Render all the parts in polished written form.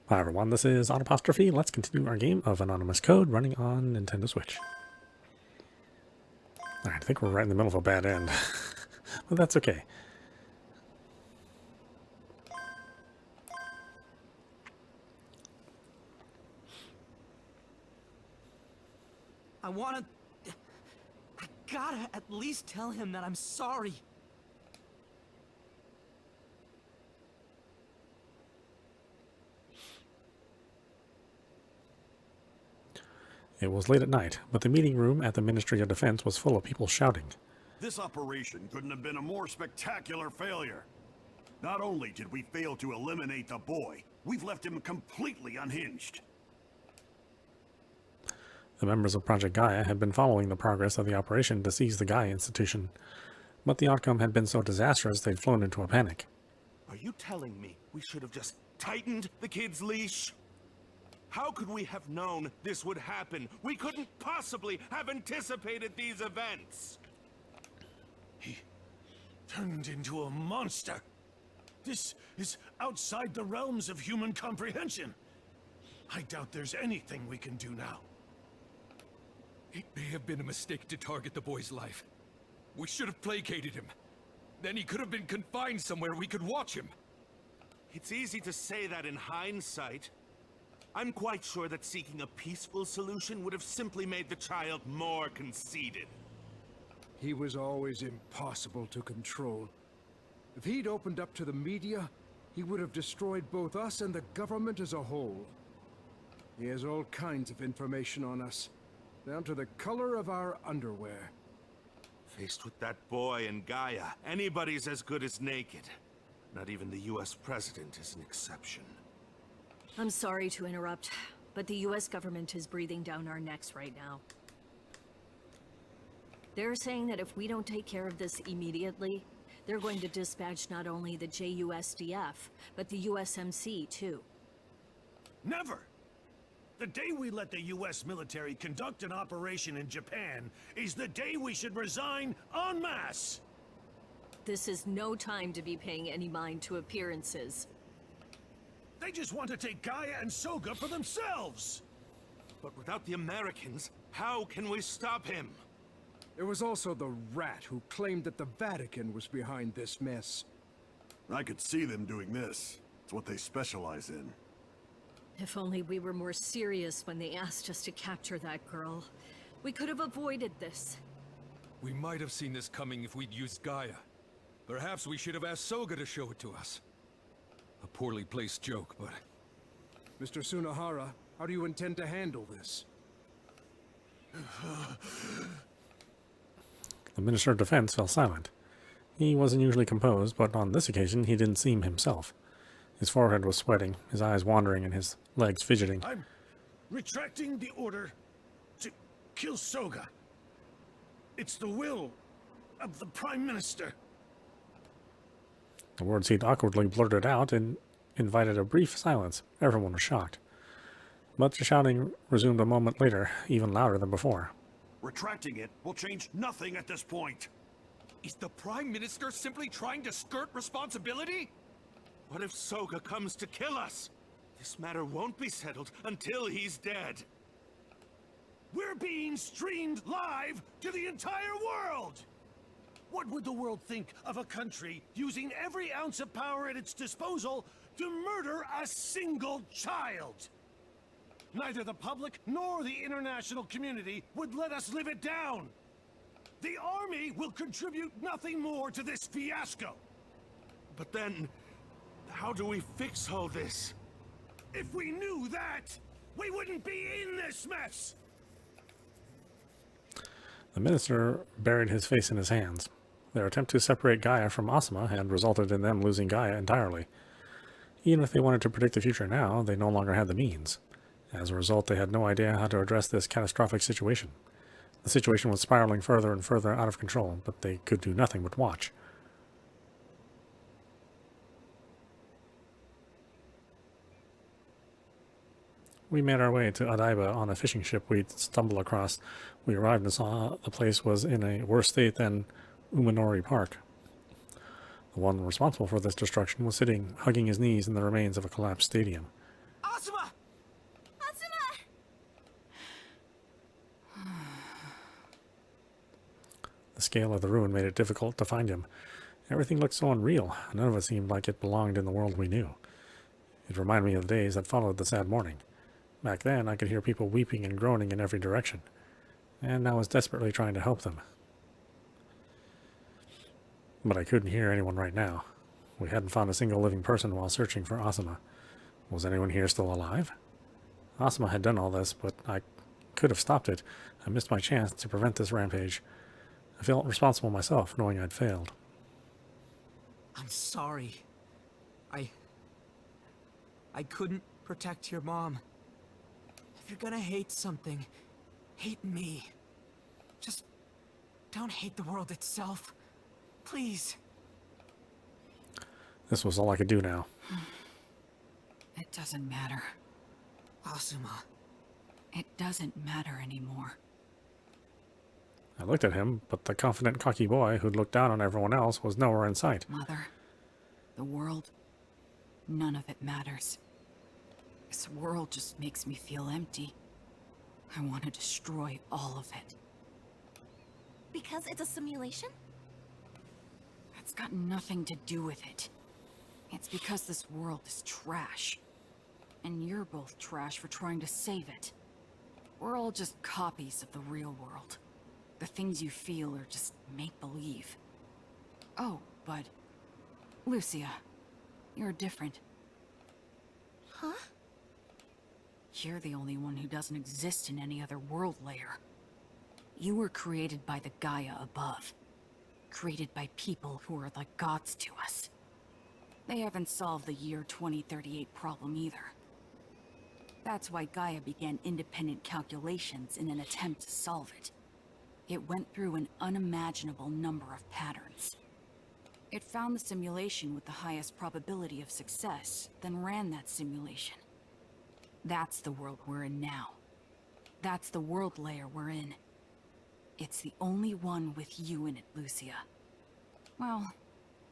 Hi everyone, this is audap. Let's continue our game of Anonymous Code running on Nintendo Switch. Alright, I think we're right in the middle of a bad end. But that's okay. I gotta at least tell him that I'm sorry. It was late at night, but the meeting room at the Ministry of Defense was full of people shouting. This operation couldn't have been a more spectacular failure. Not only did we fail to eliminate the boy, we've left him completely unhinged. The members of Project Gaia had been following the progress of the operation to seize the Gaia Institution, but the outcome had been so disastrous they'd flown into a panic. Are you telling me we should have just tightened the kid's leash? How could we have known this would happen? We couldn't possibly have anticipated these events. He turned into a monster. This is outside the realms of human comprehension. I doubt there's anything we can do now. It may have been a mistake to target the boy's life. We should have placated him. Then he could have been confined somewhere we could watch him. It's easy to say that in hindsight. I'm quite sure that seeking a peaceful solution would have simply made the child more conceited. He was always impossible to control. If he'd opened up to the media, he would have destroyed both us and the government as a whole. He has all kinds of information on us, down to the color of our underwear. Faced with that boy and Gaia, anybody's as good as naked. Not even the US president is an exception. I'm sorry to interrupt, but the US government is breathing down our necks right now. They're saying that if we don't take care of this immediately, they're going to dispatch not only the JUSDF, but the USMC too. Never! The day we let the US military conduct an operation in Japan is the day we should resign en masse! This is no time to be paying any mind to appearances. They just want to take Gaia and Soga for themselves! But without the Americans, how can we stop him? There was also the rat who claimed that the Vatican was behind this mess. I could see them doing this. It's what they specialize in. If only we were more serious when they asked us to capture that girl. We could have avoided this. We might have seen this coming if we'd used Gaia. Perhaps we should have asked Soga to show it to us. A poorly placed joke, but... Mr. Sunahara, how do you intend to handle this? The Minister of Defense fell silent. He wasn't usually composed, but on this occasion he didn't seem himself. His forehead was sweating, his eyes wandering, and his legs fidgeting. I'm retracting the order to kill Soga. It's the will of the Prime Minister. The words he'd awkwardly blurted out and invited a brief silence. Everyone was shocked. But the shouting resumed a moment later, even louder than before. Retracting it will change nothing at this point. Is the Prime Minister simply trying to skirt responsibility? What if Soga comes to kill us? This matter won't be settled until he's dead. We're being streamed live to the entire world! What would the world think of a country using every ounce of power at its disposal to murder a single child? Neither the public nor the international community would let us live it down. The army will contribute nothing more to this fiasco. But then, how do we fix all this? If we knew that, we wouldn't be in this mess! The minister buried his face in his hands. Their attempt to separate Gaia from Asuma had resulted in them losing Gaia entirely. Even if they wanted to predict the future now, they no longer had the means. As a result, they had no idea how to address this catastrophic situation. The situation was spiraling further and further out of control, but they could do nothing but watch. We made our way to Odaiba on a fishing ship we'd stumbled across. We arrived and saw the place was in a worse state than Uminori Park. The one responsible for this destruction was sitting, hugging his knees in the remains of a collapsed stadium. Asa! The scale of the ruin made it difficult to find him. Everything looked so unreal. None of it seemed like it belonged in the world we knew. It reminded me of the days that followed the sad morning. Back then, I could hear people weeping and groaning in every direction, and I was desperately trying to help them. But I couldn't hear anyone right now. We hadn't found a single living person while searching for Asuma. Was anyone here still alive? Asuma had done all this, but I could have stopped it. I missed my chance to prevent this rampage. I felt responsible myself, knowing I'd failed. I'm sorry. I couldn't protect your mom. If you're gonna hate something, hate me. Just don't hate the world itself. Please. This was all I could do now. It doesn't matter. Asuma. It doesn't matter anymore. I looked at him, but the confident, cocky boy who'd looked down on everyone else was nowhere in sight. Mother, the world, none of it matters. This world just makes me feel empty. I want to destroy all of it. Because it's a simulation? That's got nothing to do with it. It's because this world is trash. And you're both trash for trying to save it. We're all just copies of the real world. The things you feel are just make-believe. Oh, but... Lucia, you're different. Huh? You're the only one who doesn't exist in any other world layer. You were created by the Gaia above. Created by people who are like gods to us. They haven't solved the year 2038 problem either. That's why Gaia began independent calculations in an attempt to solve it. It went through an unimaginable number of patterns. It found the simulation with the highest probability of success, then ran that simulation. That's the world we're in now. That's the world layer we're in. It's the only one with you in it, Lucia. Well,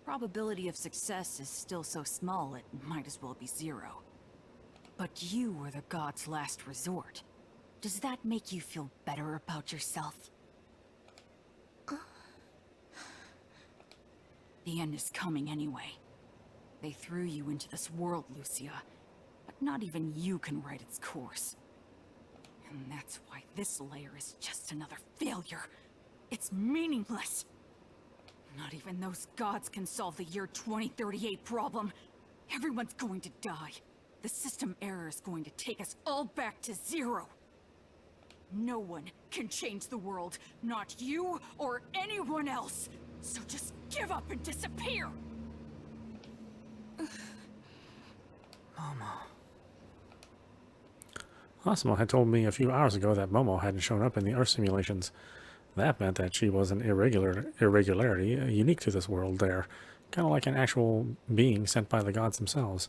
probability of success is still so small it might as well be 0. But you were the god's last resort. Does that make you feel better about yourself? The end is coming anyway. They threw you into this world, Lucia, but not even you can write its course. And that's why this layer is just another failure. It's meaningless. Not even those gods can solve the year 2038 problem. Everyone's going to die. The system error is going to take us all back to 0. No one can change the world, not you or anyone else. So just give up and disappear! Momo. Asuma had told me a few hours ago that Momo hadn't shown up in the Earth simulations. That meant that she was an irregularity unique to this world there, kind of like an actual being sent by the gods themselves.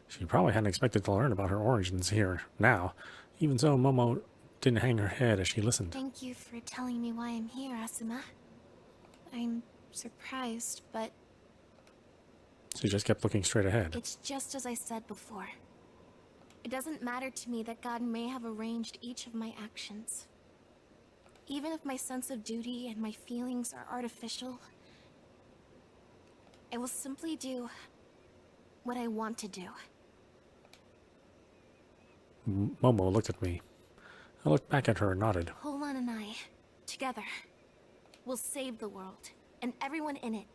She probably hadn't expected to learn about her origins here, now. Even so, Momo didn't hang her head as she listened. Thank you for telling me why I'm here, Asuma. I'm surprised, but She just kept looking straight ahead. it's just as I said before. It doesn't matter to me that God may have arranged each of my actions. Even if my sense of duty and my feelings are artificial, I will simply do what I want to do. Momo looked at me. I looked back at her and nodded. Pollon and I, together, will save the world and everyone in it.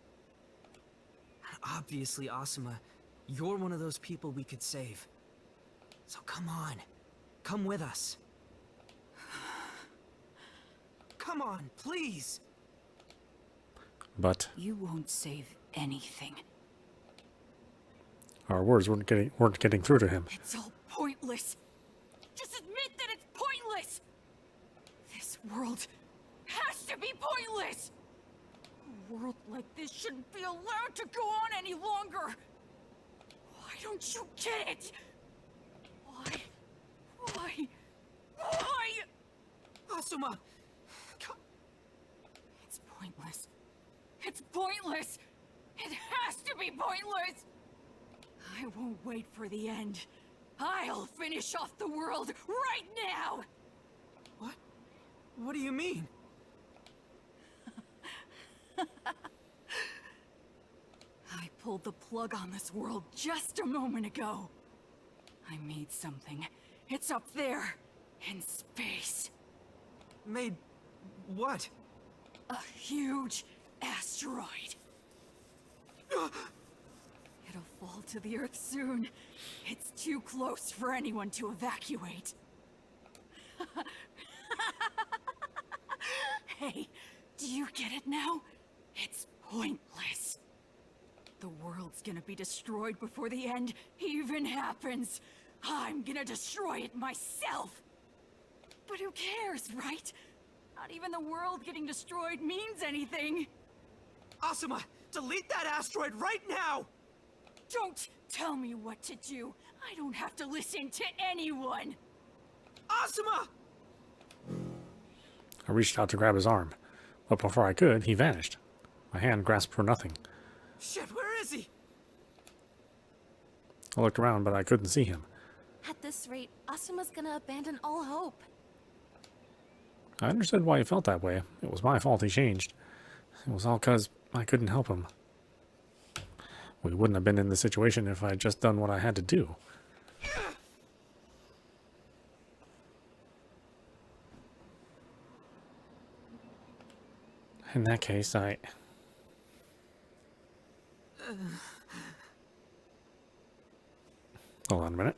Obviously, Asuma, you're one of those people we could save. So come on. Come with us. Come on, please! But You won't save anything. our words weren't getting through to him. It's all pointless. Just admit that it's pointless! This world has to be pointless! A world like this shouldn't be allowed to go on any longer! Why don't you get it? Why? Asuma! It's pointless. It's pointless! It has to be pointless! I won't wait for the end. I'll finish off the world right now! What do you mean? pulled the plug on this world just a moment ago. I made something. It's up there, in space. Made what? A huge asteroid. It'll fall to the Earth soon. It's too close for anyone to evacuate. Hey, do you get it now? It's pointless. The world's gonna be destroyed before the end even happens. I'm gonna destroy it myself. But who cares, right? Not even the world getting destroyed means anything. Asuma, delete that asteroid right now! Don't tell me what to do. I don't have to listen to anyone. Asuma! I reached out to grab his arm, but before I could, he vanished. My hand grasped for nothing. Shit, where is he? I looked around, but I couldn't see him. At this rate, Asuma's gonna abandon all hope. I understood why he felt that way. It was my fault he changed. It was all because I couldn't help him. We wouldn't have been in this situation if I had just done what I had to do. In that case, Hold on a minute.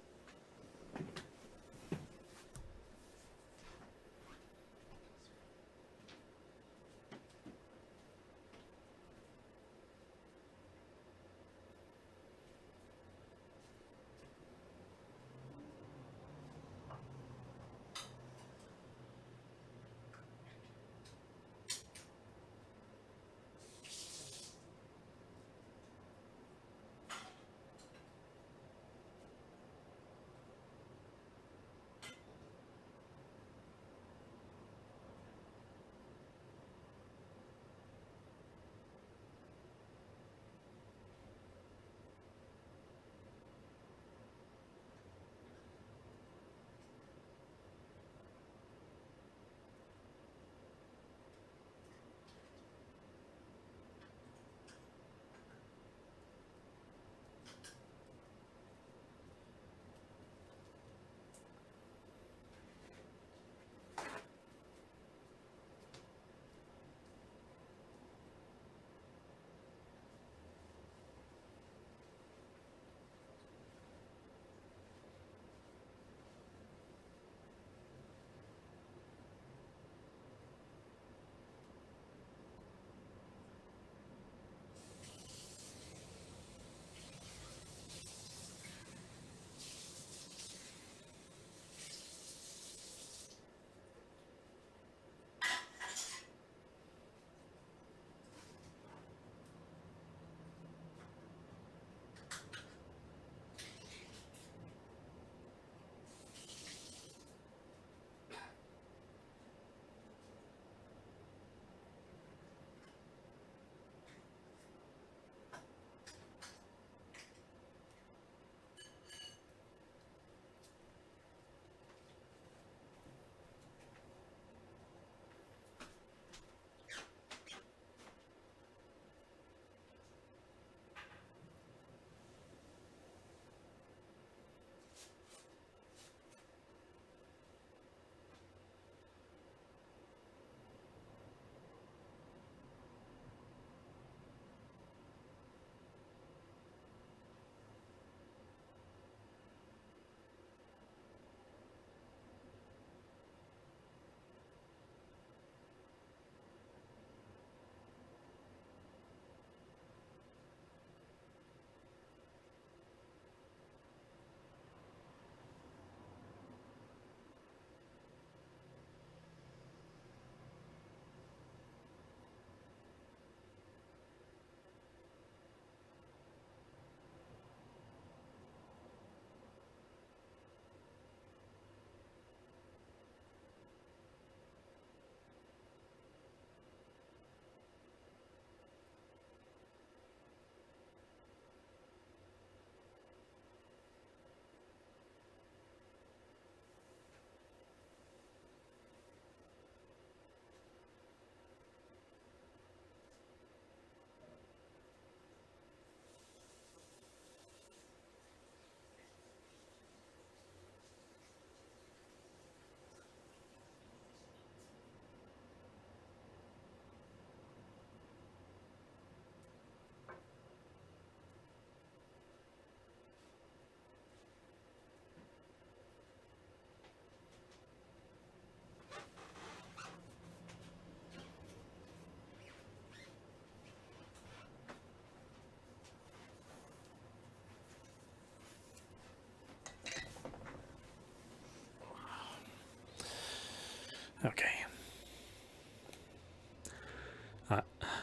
Okay.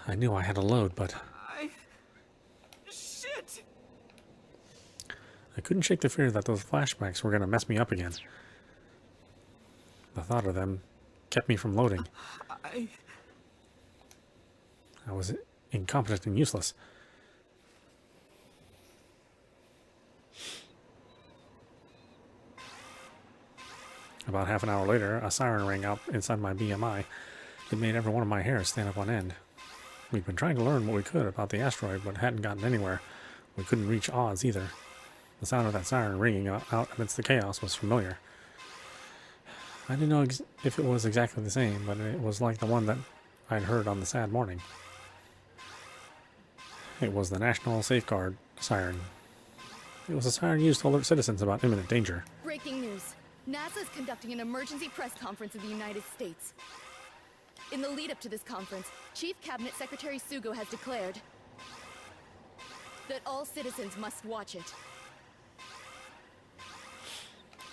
I knew I had to load, but Shit! I couldn't shake the fear that those flashbacks were going to mess me up again. The thought of them kept me from loading. I was incompetent and useless. About half an hour later, a siren rang out inside my BMI. It made every one of my hairs stand up on end. We'd been trying to learn what we could about the asteroid, but hadn't gotten anywhere. We couldn't reach Oz either. The sound of that siren ringing out amidst the chaos was familiar. I didn't know if it was exactly the same, but it was like the one that I'd heard on the sad morning. It was the National Safeguard siren. It was a siren used to alert citizens about imminent danger. Breaking news. NASA is conducting an emergency press conference in the United States. In the lead-up to this conference, Chief Cabinet Secretary Sugo has declared that all citizens must watch it.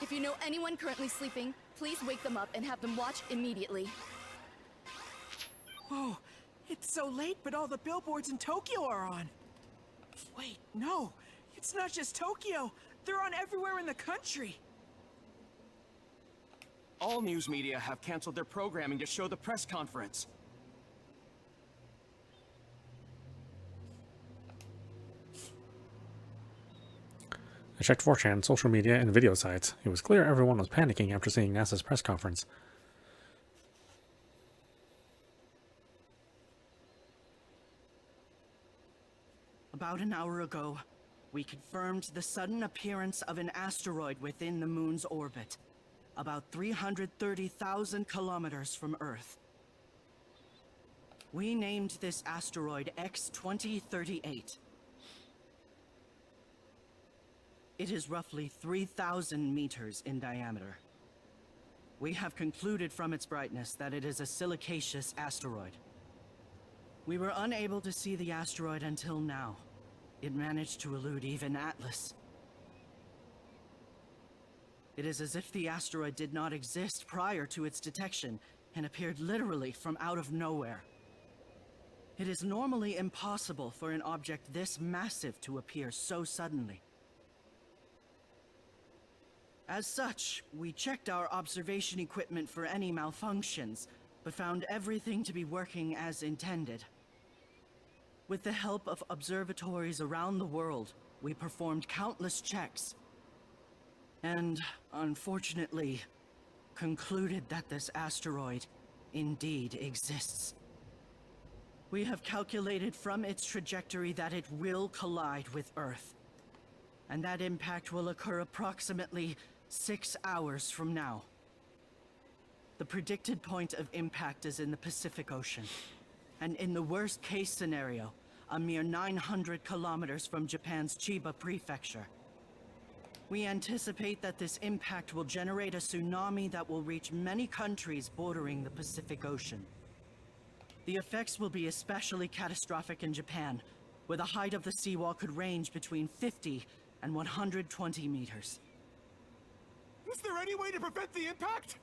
If you know anyone currently sleeping, please wake them up and have them watch immediately. Whoa, it's so late, but all the billboards in Tokyo are on. Wait, no, it's not just Tokyo. They're on everywhere in the country. All news media have canceled their programming to show the press conference. I checked 4chan, social media, and video sites. It was clear everyone was panicking after seeing NASA's press conference. About an hour ago, we confirmed the sudden appearance of an asteroid within the moon's orbit, about 330,000 kilometers from Earth. We named this asteroid X-2038. It is roughly 3,000 meters in diameter. We have concluded from its brightness that it is a silicaceous asteroid. We were unable to see the asteroid until now. It managed to elude even Atlas. It is as if the asteroid did not exist prior to its detection and appeared literally from out of nowhere. It is normally impossible for an object this massive to appear so suddenly. As such, we checked our observation equipment for any malfunctions, but found everything to be working as intended. With the help of observatories around the world, we performed countless checks. And, unfortunately, concluded that this asteroid indeed exists. We have calculated from its trajectory that it will collide with Earth. And that impact will occur approximately 6 hours from now. The predicted point of impact is in the Pacific Ocean, and in the worst case scenario, a mere 900 kilometers from Japan's Chiba prefecture. We anticipate that this impact will generate a tsunami that will reach many countries bordering the Pacific Ocean. The effects will be especially catastrophic in Japan, where the height of the seawall could range between 50 and 120 meters. Is there any way to prevent the impact?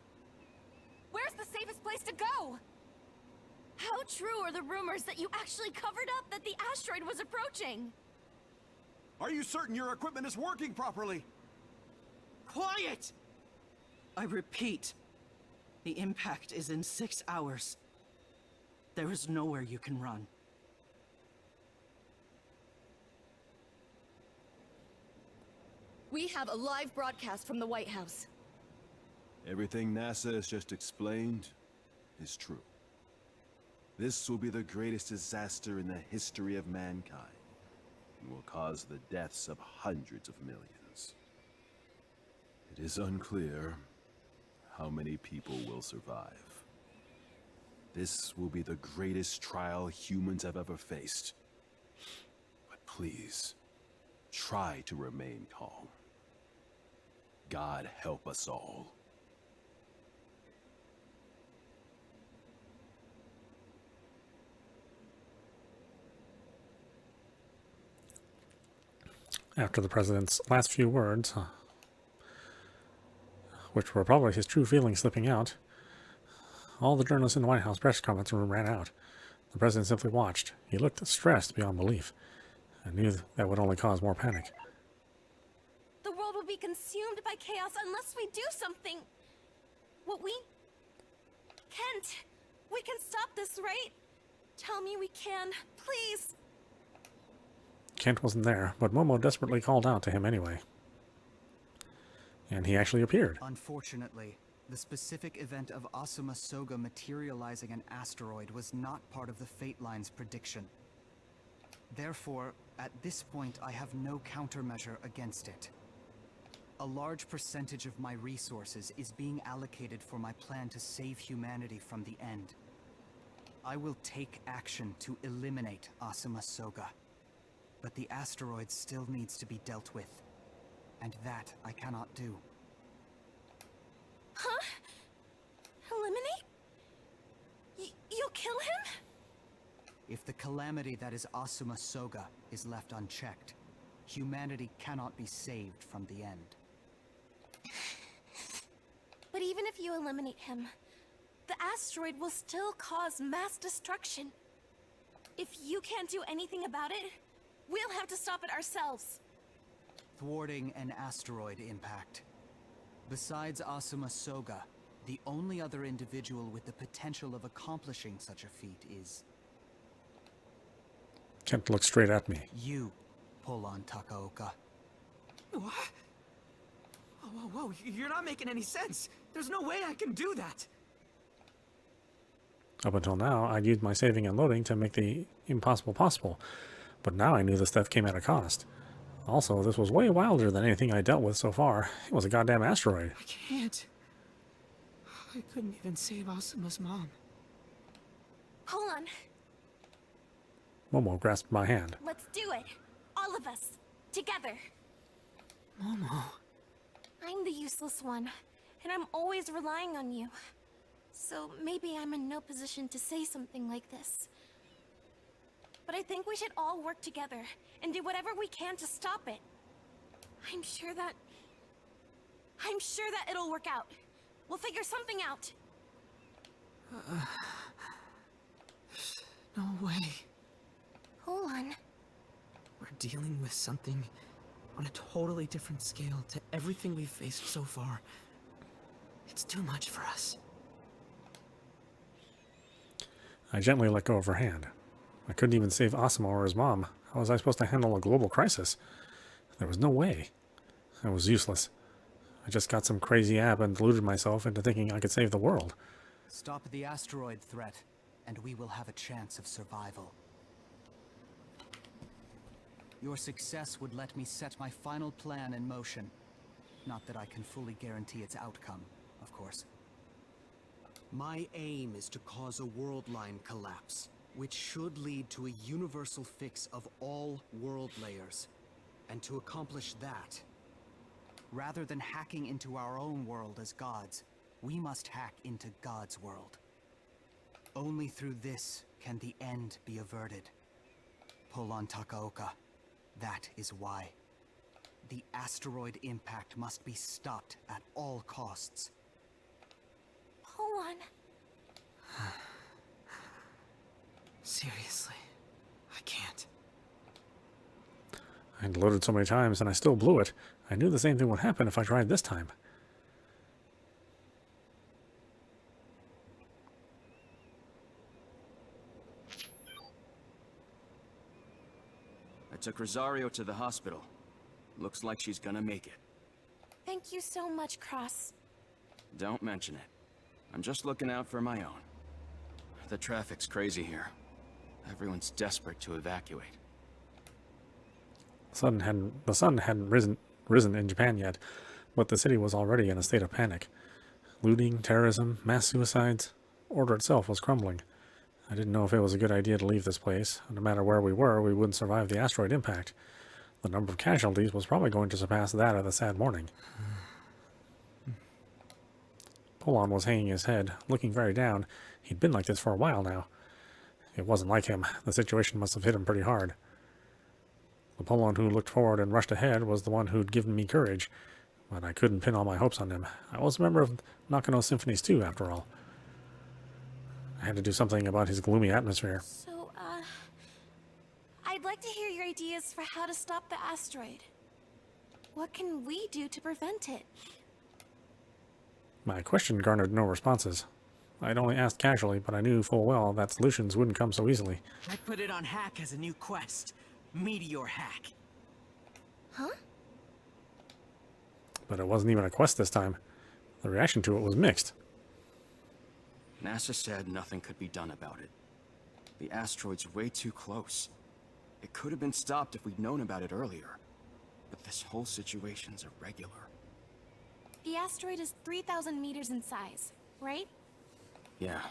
Where's the safest place to go? How true are the rumors that you actually covered up that the asteroid was approaching? Are you certain your equipment is working properly? Quiet! I repeat, the impact is in 6 hours. There is nowhere you can run. We have a live broadcast from the White House. Everything NASA has just explained is true. This will be the greatest disaster in the history of mankind, and will cause the deaths of hundreds of millions. It is unclear how many people will survive. This will be the greatest trial humans have ever faced. But please, try to remain calm. God help us all. After the president's last few words, which were probably his true feelings slipping out, All the journalists in the White House press conference room ran out. The president simply watched. He looked stressed beyond belief. I knew that would only cause more panic. The world will be consumed by chaos unless we do something. What we... Kent, we can stop this, right? Tell me we can, please. Kent wasn't there, but Momo desperately called out to him anyway. And he actually appeared. Unfortunately, the specific event of Asuma Soga materializing an asteroid was not part of the Fate Line's prediction. Therefore, at this point I have no countermeasure against it. A large percentage of my resources is being allocated for my plan to save humanity from the end. I will take action to eliminate Asuma Soga. But the asteroid still needs to be dealt with. And that I cannot do. Huh? Eliminate? You'll kill him? If the calamity that is Asuma Soga is left unchecked, humanity cannot be saved from the end. But even if you eliminate him, the asteroid will still cause mass destruction. If you can't do anything about it, we'll have to stop it ourselves. Thwarting an asteroid impact. Besides Asuma Soga, the only other individual with the potential of accomplishing such a feat is... Kent looked straight at me. You, Pollon Takaoka. What? Whoa, you're not making any sense. There's no way I can do that. Up until now, I'd used my saving and loading to make the impossible possible. But now I knew this stuff came at a cost. Also, this was way wilder than anything I dealt with so far. It was a goddamn asteroid. I can't. I couldn't even save Asuma's mom. Hold on. Momo grasped my hand. Let's do it. All of us. Together. Momo. I'm the useless one, and I'm always relying on you. So maybe I'm in no position to say something like this. But I think we should all work together and do whatever we can to stop it. I'm sure that it'll work out. We'll figure something out. No way. Hold on. We're dealing with something on a totally different scale to everything we've faced so far. It's too much for us. I gently let go of her hand. I couldn't even save Asuma or his mom. How was I supposed to handle a global crisis? There was no way. I was useless. I just got some crazy app and deluded myself into thinking I could save the world. Stop the asteroid threat, and we will have a chance of survival. Your success would let me set my final plan in motion. Not that I can fully guarantee its outcome, of course. My aim is to cause a world line collapse, which should lead to a universal fix of all world layers. And to accomplish that, rather than hacking into our own world as gods, we must hack into God's world. Only through this can the end be averted. Pollon Takaoka, that is why. The asteroid impact must be stopped at all costs. Hold on. Seriously, I can't. I had loaded so many times and I still blew it. I knew the same thing would happen if I tried this time. I took Rosario to the hospital. Looks like she's gonna make it. Thank you so much, Cross. Don't mention it. I'm just looking out for my own. The traffic's crazy here. Everyone's desperate to evacuate. The sun hadn't risen in Japan yet, but the city was already in a state of panic. Looting, terrorism, mass suicides. Order itself was crumbling. I didn't know if it was a good idea to leave this place. No matter where we were, we wouldn't survive the asteroid impact. The number of casualties was probably going to surpass that of the sad morning. Pollon was hanging his head, looking very down. He'd been like this for a while now. It wasn't like him. The situation must have hit him pretty hard. The Pollon who looked forward and rushed ahead was the one who'd given me courage, but I couldn't pin all my hopes on him. I was a member of Nakano Symphonies too, after all. I had to do something about his gloomy atmosphere. So, I'd like to hear your ideas for how to stop the asteroid. What can we do to prevent it? My question garnered no responses. I'd only asked casually, but I knew full well that solutions wouldn't come so easily. I put it on Hack as a new quest. Meteor Hack. Huh? But it wasn't even a quest this time. The reaction to it was mixed. NASA said nothing could be done about it. The asteroid's way too close. It could have been stopped if we'd known about it earlier. But this whole situation's irregular. The asteroid is 3,000 meters in size, right? Yeah.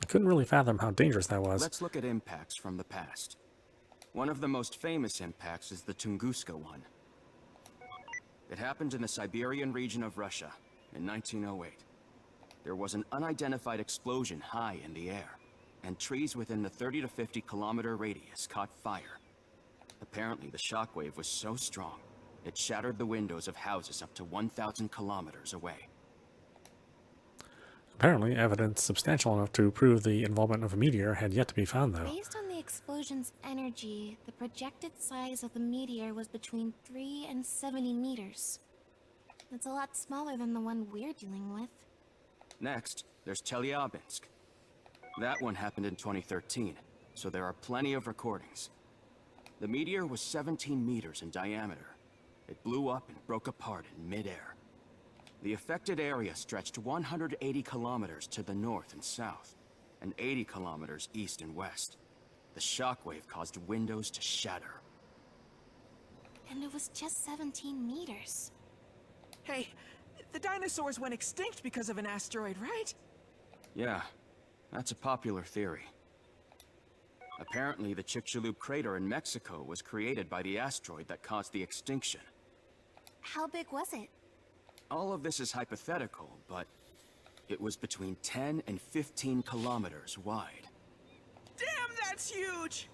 I couldn't really fathom how dangerous that was. Let's look at impacts from the past. One of the most famous impacts is the Tunguska one. It happened in the Siberian region of Russia in 1908. There was an unidentified explosion high in the air, and trees within the 30 to 50 kilometer radius caught fire. Apparently, the shockwave was so strong, it shattered the windows of houses up to 1,000 kilometers away. Apparently, evidence substantial enough to prove the involvement of a meteor had yet to be found, though. Based on the explosion's energy, the projected size of the meteor was between 3 and 70 meters. That's a lot smaller than the one we're dealing with. Next, there's Chelyabinsk. That one happened in 2013, so there are plenty of recordings. The meteor was 17 meters in diameter. It blew up and broke apart in mid-air. The affected area stretched 180 kilometers to the north and south, and 80 kilometers east and west. The shockwave caused windows to shatter. And it was just 17 meters. Hey, the dinosaurs went extinct because of an asteroid, right? Yeah, that's a popular theory. Apparently, the Chicxulub crater in Mexico was created by the asteroid that caused the extinction. How big was it? All of this is hypothetical, but it was between 10 and 15 kilometers wide. Damn, that's huge!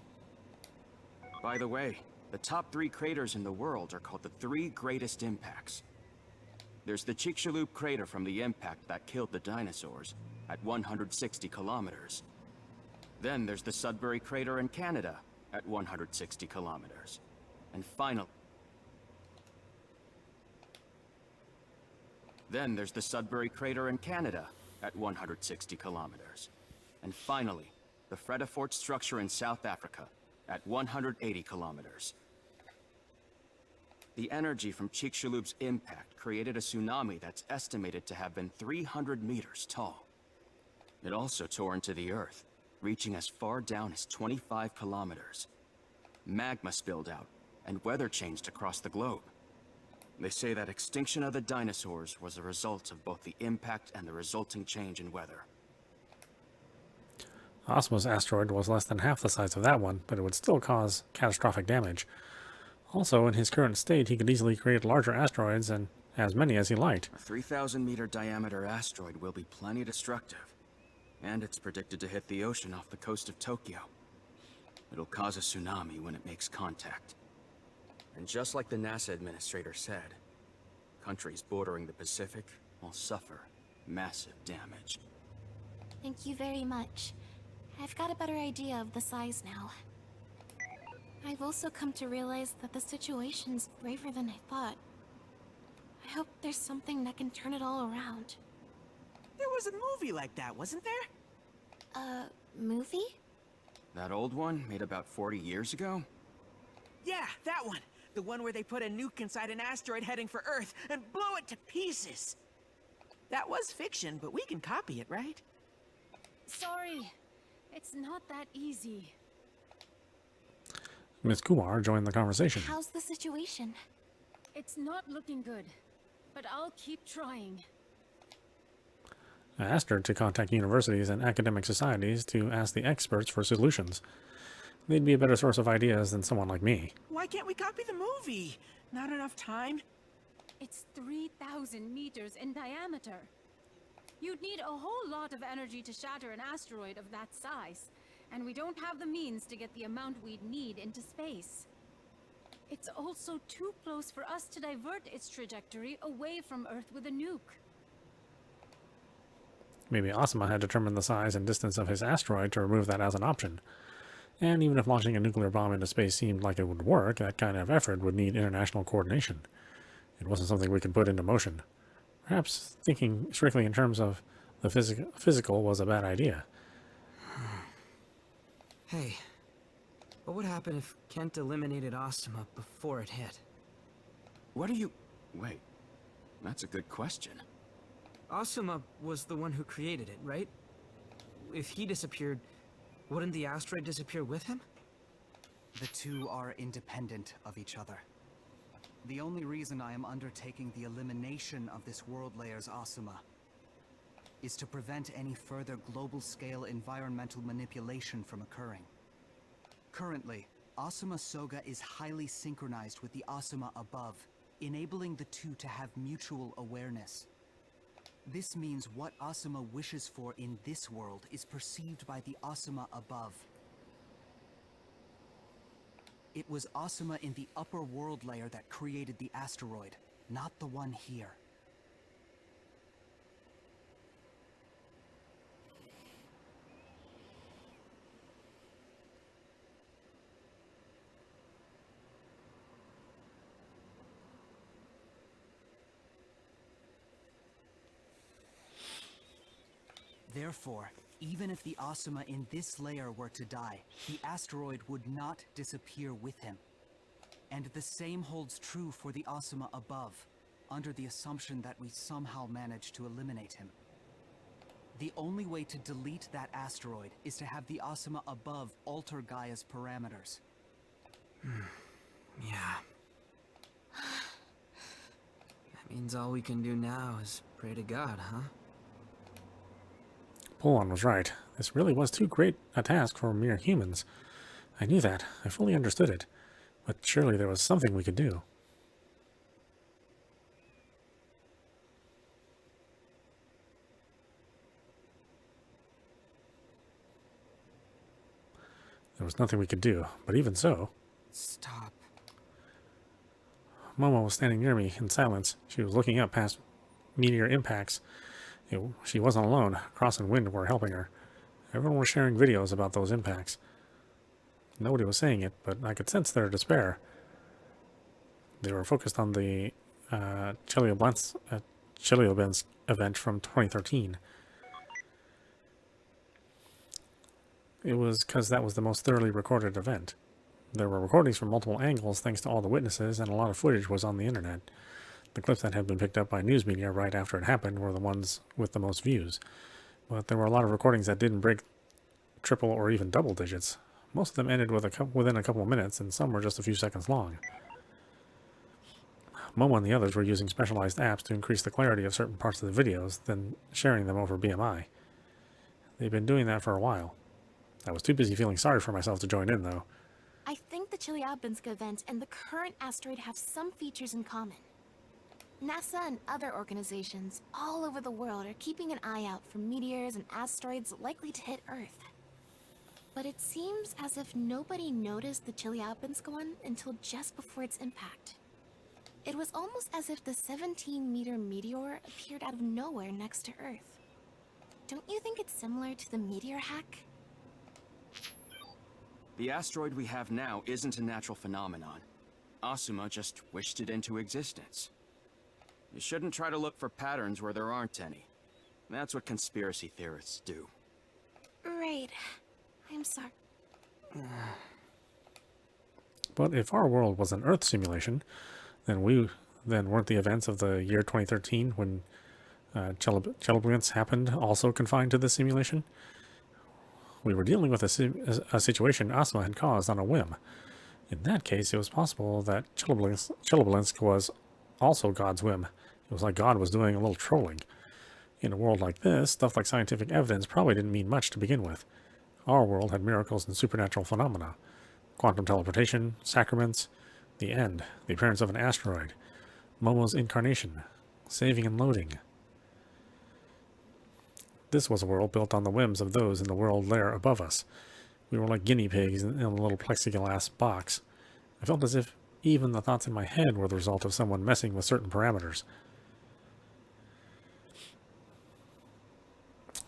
By the way, the top 3 craters in the world are called the 3 greatest impacts. There's the Chicxulub crater from the impact that killed the dinosaurs at 160 kilometers. Then there's the Sudbury crater in Canada at 160 kilometers. And finally, Then there's the Sudbury crater in Canada at 160 kilometers. And finally, the Fredefort structure in South Africa at 180 kilometers. The energy from Chicxulub's impact created a tsunami that's estimated to have been 300 meters tall. It also tore into the earth, reaching as far down as 25 kilometers. Magma spilled out, and weather changed across the globe. They say that extinction of the dinosaurs was a result of both the impact and the resulting change in weather. Asuma's asteroid was less than half the size of that one, but it would still cause catastrophic damage. Also, in his current state, he could easily create larger asteroids and as many as he liked. A 3,000-meter diameter asteroid will be plenty destructive, and it's predicted to hit the ocean off the coast of Tokyo. It'll cause a tsunami when it makes contact. And just like the NASA administrator said, countries bordering the Pacific will suffer massive damage. Thank you very much. I've got a better idea of the size now. I've also come to realize that the situation's braver than I thought. I hope there's something that can turn it all around. There was a movie like that, wasn't there? A movie? That old one, made about 40 years ago? Yeah, that one. The one where they put a nuke inside an asteroid heading for Earth and blow it to pieces. That was fiction, but we can copy it, right? Sorry, it's not that easy. Miss Kumar joined the conversation. How's the situation? It's not looking good, but I'll keep trying. I asked her to contact universities and academic societies to ask the experts for solutions. They'd be a better source of ideas than someone like me. Why can't we copy the movie? Not enough time? It's 3,000 meters in diameter. You'd need a whole lot of energy to shatter an asteroid of that size, and we don't have the means to get the amount we'd need into space. It's also too close for us to divert its trajectory away from Earth with a nuke. Maybe Asuma had determined the size and distance of his asteroid to remove that as an option. And even if launching a nuclear bomb into space seemed like it would work, that kind of effort would need international coordination. It wasn't something we could put into motion. Perhaps thinking strictly in terms of the physical was a bad idea. Hey, what would happen if Kent eliminated Asuma before it hit? What are you... Wait, that's a good question. Asuma was the one who created it, right? If he disappeared, wouldn't the asteroid disappear with him? The two are independent of each other. The only reason I am undertaking the elimination of this world layer's Asuma is to prevent any further global-scale environmental manipulation from occurring. Currently, Asuma Soga is highly synchronized with the Asuma above, enabling the two to have mutual awareness. This means what Asuma wishes for in this world is perceived by the Asuma above. It was Asuma in the upper world layer that created the asteroid, not the one here. Therefore, even if the Asuma in this layer were to die, the asteroid would not disappear with him. And the same holds true for the Asuma above, under the assumption that we somehow manage to eliminate him. The only way to delete that asteroid is to have the Asuma above alter Gaia's parameters. Yeah. That means all we can do now is pray to God, huh? Pollon was right. This really was too great a task for mere humans. I knew that. I fully understood it. But surely there was something we could do. There was nothing we could do, but even so... Stop. Momo was standing near me in silence. She was looking up past meteor impacts. She wasn't alone. Cross and Wind were helping her. Everyone was sharing videos about those impacts. Nobody was saying it, but I could sense their despair. They were focused on the Chelyabinsk event from 2013. It was because that was the most thoroughly recorded event. There were recordings from multiple angles thanks to all the witnesses, and a lot of footage was on the internet. The clips that had been picked up by news media right after it happened were the ones with the most views. But there were a lot of recordings that didn't break triple or even double digits. Most of them ended within a couple of minutes, and some were just a few seconds long. Momo and the others were using specialized apps to increase the clarity of certain parts of the videos, then sharing them over BMI. They've been doing that for a while. I was too busy feeling sorry for myself to join in, though. I think the Chelyabinsk event and the current asteroid have some features in common. NASA and other organizations all over the world are keeping an eye out for meteors and asteroids likely to hit Earth. But it seems as if nobody noticed the Chelyabinsk one until just before its impact. It was almost as if the 17-meter meteor appeared out of nowhere next to Earth. Don't you think it's similar to the meteor hack? The asteroid we have now isn't a natural phenomenon. Asuma just wished it into existence. You shouldn't try to look for patterns where there aren't any. That's what conspiracy theorists do. Right. I'm sorry. But if our world was an Earth simulation, then weren't the events of the year 2013 when Chelyabinsk happened also confined to this simulation? We were dealing with a situation Asuma had caused on a whim. In that case, it was possible that Chelyabinsk was also God's whim. It was like God was doing a little trolling. In a world like this, stuff like scientific evidence probably didn't mean much to begin with. Our world had miracles and supernatural phenomena. Quantum teleportation, sacraments, the end, the appearance of an asteroid, Momo's incarnation, saving and loading. This was a world built on the whims of those in the world layer above us. We were like guinea pigs in a little plexiglass box. I felt as if even the thoughts in my head were the result of someone messing with certain parameters.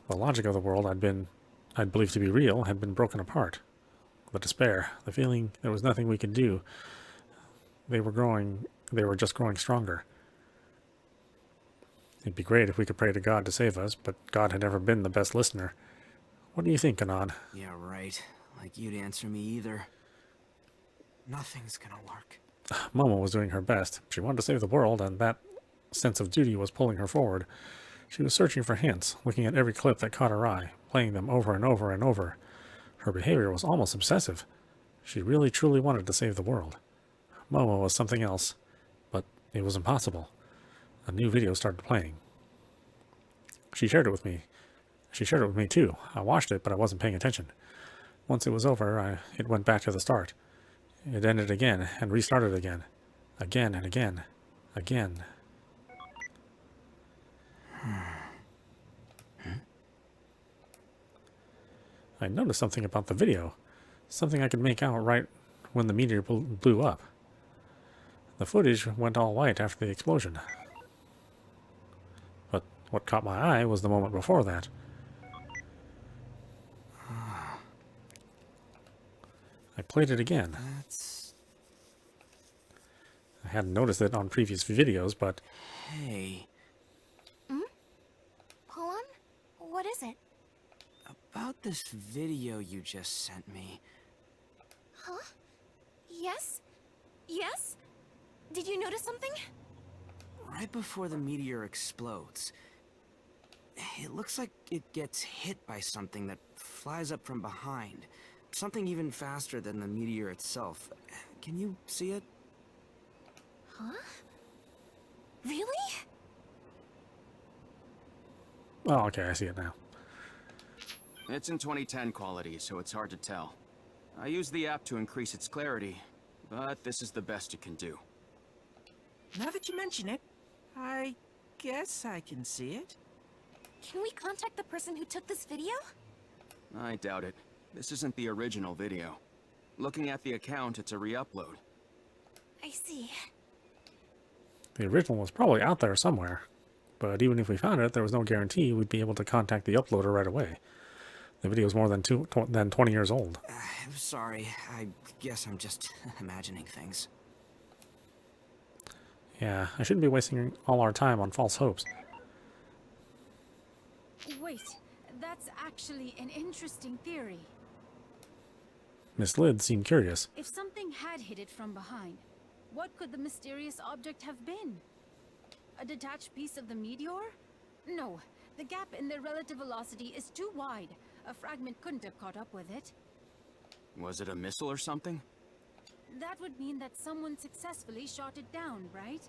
The logic of the world I'd believed to be real had been broken apart. The despair, the feeling there was nothing we could do. They were just growing stronger. It'd be great if we could pray to God to save us, but God had never been the best listener. What do you think, Anon? Yeah, right. Like you'd answer me either. Nothing's gonna work. Momo was doing her best. She wanted to save the world, and that sense of duty was pulling her forward. She was searching for hints, looking at every clip that caught her eye, playing them over and over and over. Her behavior was almost obsessive. She really truly wanted to save the world. Momo was something else, but it was impossible. A new video started playing. She shared it with me. She shared it with me too. I watched it, but I wasn't paying attention. Once it was over, it went back to the start. It ended again, and restarted again. Again and again. Again. I noticed something about the video. Something I could make out right when the meteor blew up. The footage went all white after the explosion. But what caught my eye was the moment before that. I played it again. I hadn't noticed it on previous videos, but... Hey. Pollon? What is it? About this video you just sent me. Huh? Yes? Yes? Did you notice something? Right before the meteor explodes, it looks like it gets hit by something that flies up from behind. Something even faster than the meteor itself. Can you see it? Huh? Really? Oh, okay, I see it now. It's in 2010 quality, so it's hard to tell. I used the app to increase its clarity, but this is the best it can do. Now that you mention it, I guess I can see it. Can we contact the person who took this video? I doubt it. This isn't the original video. Looking at the account, it's a re-upload. I see. The original was probably out there somewhere, but even if we found it, there was no guarantee we'd be able to contact the uploader right away. The video is more than 20 years old. I'm sorry. I guess I'm just imagining things. Yeah, I shouldn't be wasting all our time on false hopes. Wait, that's actually an interesting theory. Miss Lid seemed curious. If something had hit it from behind, what could the mysterious object have been? A detached piece of the meteor? No, the gap in their relative velocity is too wide. A fragment couldn't have caught up with it. Was it a missile or something? That would mean that someone successfully shot it down, right?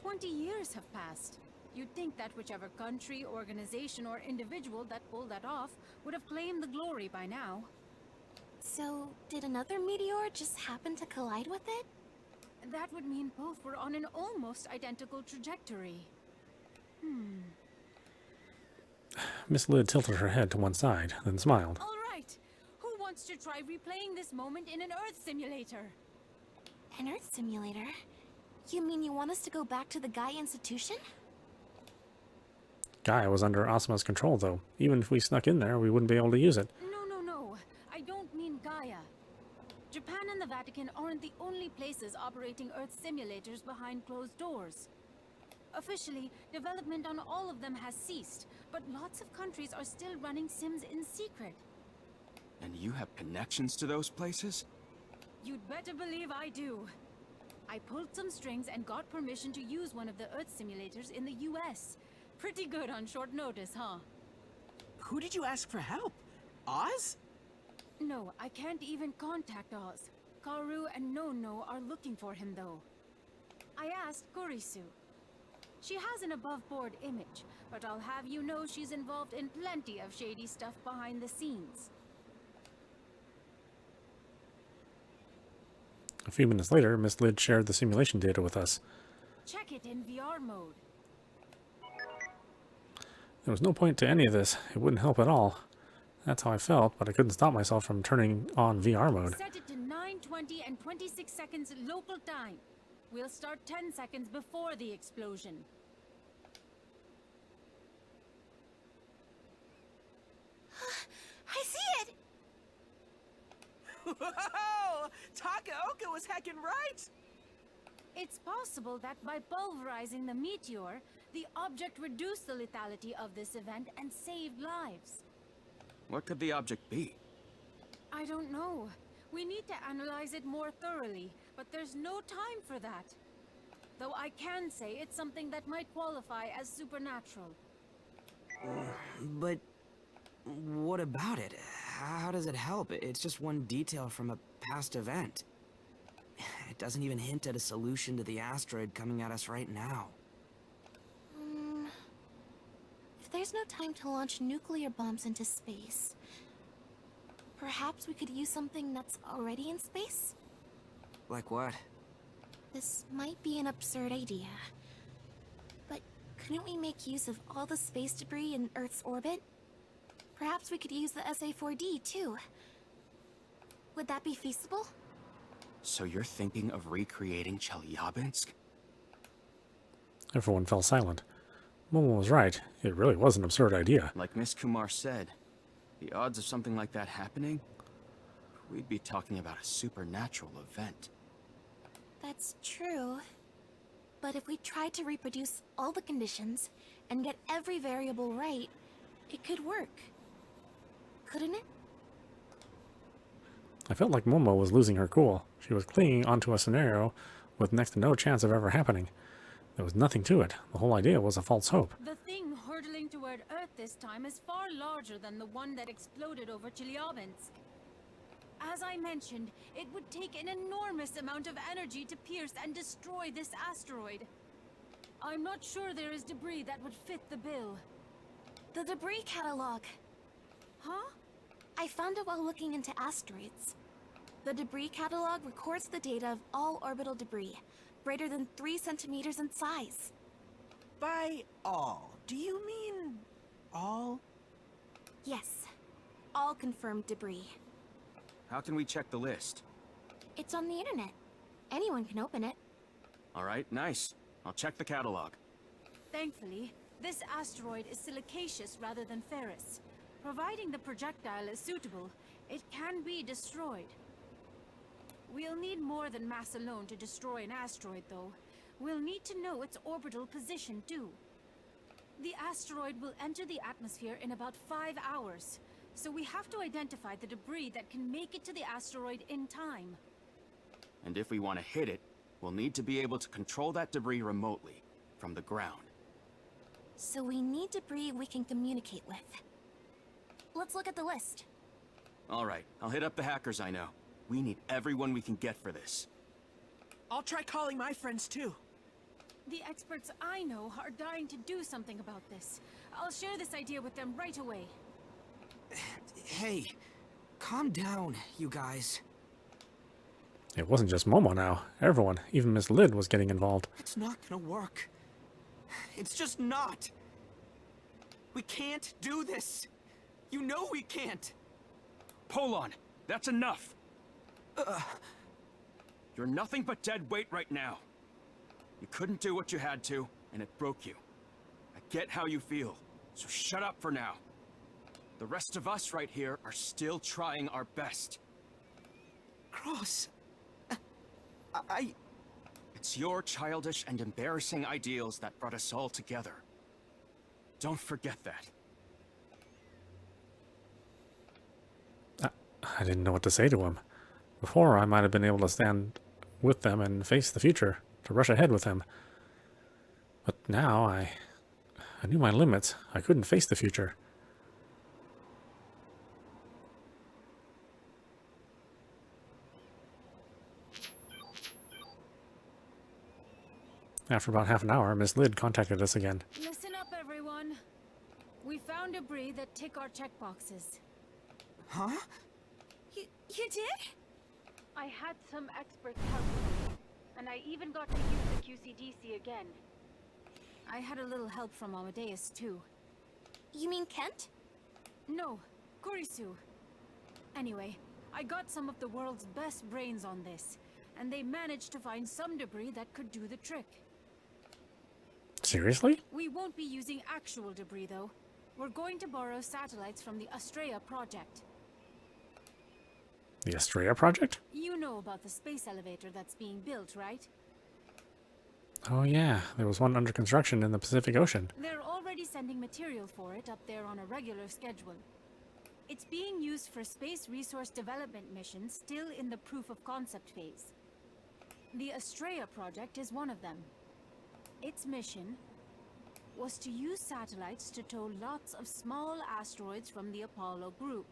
20 years have passed. You'd think that whichever country, organization, or individual that pulled that off would have claimed the glory by now. So, did another meteor just happen to collide with it? That would mean both were on an almost identical trajectory. Miss Lid tilted her head to one side, then smiled. All right. Who wants to try replaying this moment in an Earth simulator? An Earth simulator? You mean you want us to go back to the Gaia Institution? Gaia was under Asuma's control, though. Even if we snuck in there, we wouldn't be able to use it. No. I don't mean Gaia. Japan and the Vatican aren't the only places operating Earth simulators behind closed doors. Officially, development on all of them has ceased, but lots of countries are still running sims in secret. And you have connections to those places? You'd better believe I do. I pulled some strings and got permission to use one of the Earth simulators in the US. Pretty good on short notice, huh? Who did you ask for help? Oz? No, I can't even contact Oz. Kaoru and No are looking for him, though. I asked Kurisu. She has an above-board image, but I'll have you know she's involved in plenty of shady stuff behind the scenes. A few minutes later, Miss Lid shared the simulation data with us. Check it in VR mode. There was no point to any of this. It wouldn't help at all. That's how I felt, but I couldn't stop myself from turning on VR mode. Set it to 9:20 and 26 seconds local time. We'll start 10 seconds before the explosion. Whoa! Takaoka was heckin' right! It's possible that by pulverizing the meteor, the object reduced the lethality of this event and saved lives. What could the object be? I don't know. We need to analyze it more thoroughly, but there's no time for that. Though I can say it's something that might qualify as supernatural. But what about it? How does it help? It's just one detail from a past event. It doesn't even hint at a solution to the asteroid coming at us right now. If there's no time to launch nuclear bombs into space, perhaps we could use something that's already in space? Like what? This might be an absurd idea, but couldn't we make use of all the space debris in Earth's orbit? Perhaps we could use the SA-4D too. Would that be feasible? So you're thinking of recreating Chelyabinsk? Everyone fell silent. Momo was right. It really was an absurd idea. Like Miss Kumar said, the odds of something like that happening, we'd be talking about a supernatural event. That's true. But if we tried to reproduce all the conditions and get every variable right, it could work. Couldn't it? I felt like Momo was losing her cool. She was clinging onto a scenario with next to no chance of ever happening. There was nothing to it. The whole idea was a false hope. The thing hurtling toward Earth this time is far larger than the one that exploded over Chelyabinsk. As I mentioned, it would take an enormous amount of energy to pierce and destroy this asteroid. I'm not sure there is debris that would fit the bill. The debris catalog. Huh? I found it while looking into asteroids. The debris catalog records the data of all orbital debris, greater than 3 centimeters in size. By all, do you mean all? Yes, all confirmed debris. How can we check the list? It's on the internet. Anyone can open it. All right, nice. I'll check the catalog. Thankfully, this asteroid is silicaceous rather than ferrous. Providing the projectile is suitable, it can be destroyed. We'll need more than mass alone to destroy an asteroid, though. We'll need to know its orbital position, too. The asteroid will enter the atmosphere in about 5 hours, so we have to identify the debris that can make it to the asteroid in time. And if we want to hit it, we'll need to be able to control that debris remotely, from the ground. So we need debris we can communicate with. Let's look at the list. All right, I'll hit up the hackers I know. We need everyone we can get for this. I'll try calling my friends too. The experts I know are dying to do something about this. I'll share this idea with them right away. Hey, calm down, you guys. It wasn't just Momo now. Everyone, even Miss Lid, was getting involved. It's not gonna work. It's just not. We can't do this. You know we can't. Pollon, that's enough. You're nothing but dead weight right now. You couldn't do what you had to, and it broke you. I get how you feel, so shut up for now. The rest of us right here are still trying our best. Cross. It's your childish and embarrassing ideals that brought us all together. Don't forget that. I didn't know what to say to him. Before, I might have been able to stand with them and face the future, to rush ahead with him. But now, I knew my limits. I couldn't face the future. After about half an hour, Miss Lid contacted us again. Listen up, everyone. We found debris that tick our checkboxes. Huh? You did? I had some experts help me, and I even got to use the QCDC again. I had a little help from Amadeus, too. You mean Kent? No, Kurisu. Anyway, I got some of the world's best brains on this, and they managed to find some debris that could do the trick. Seriously? We won't be using actual debris, though. We're going to borrow satellites from the Astraea project. The Estrella project? You know about the space elevator that's being built, right? Oh yeah, there was one under construction in the Pacific Ocean. They're already sending material for it up there on a regular schedule. It's being used for space resource development missions still in the proof of concept phase. The Estrella project is one of them. Its mission was to use satellites to tow lots of small asteroids from the Apollo group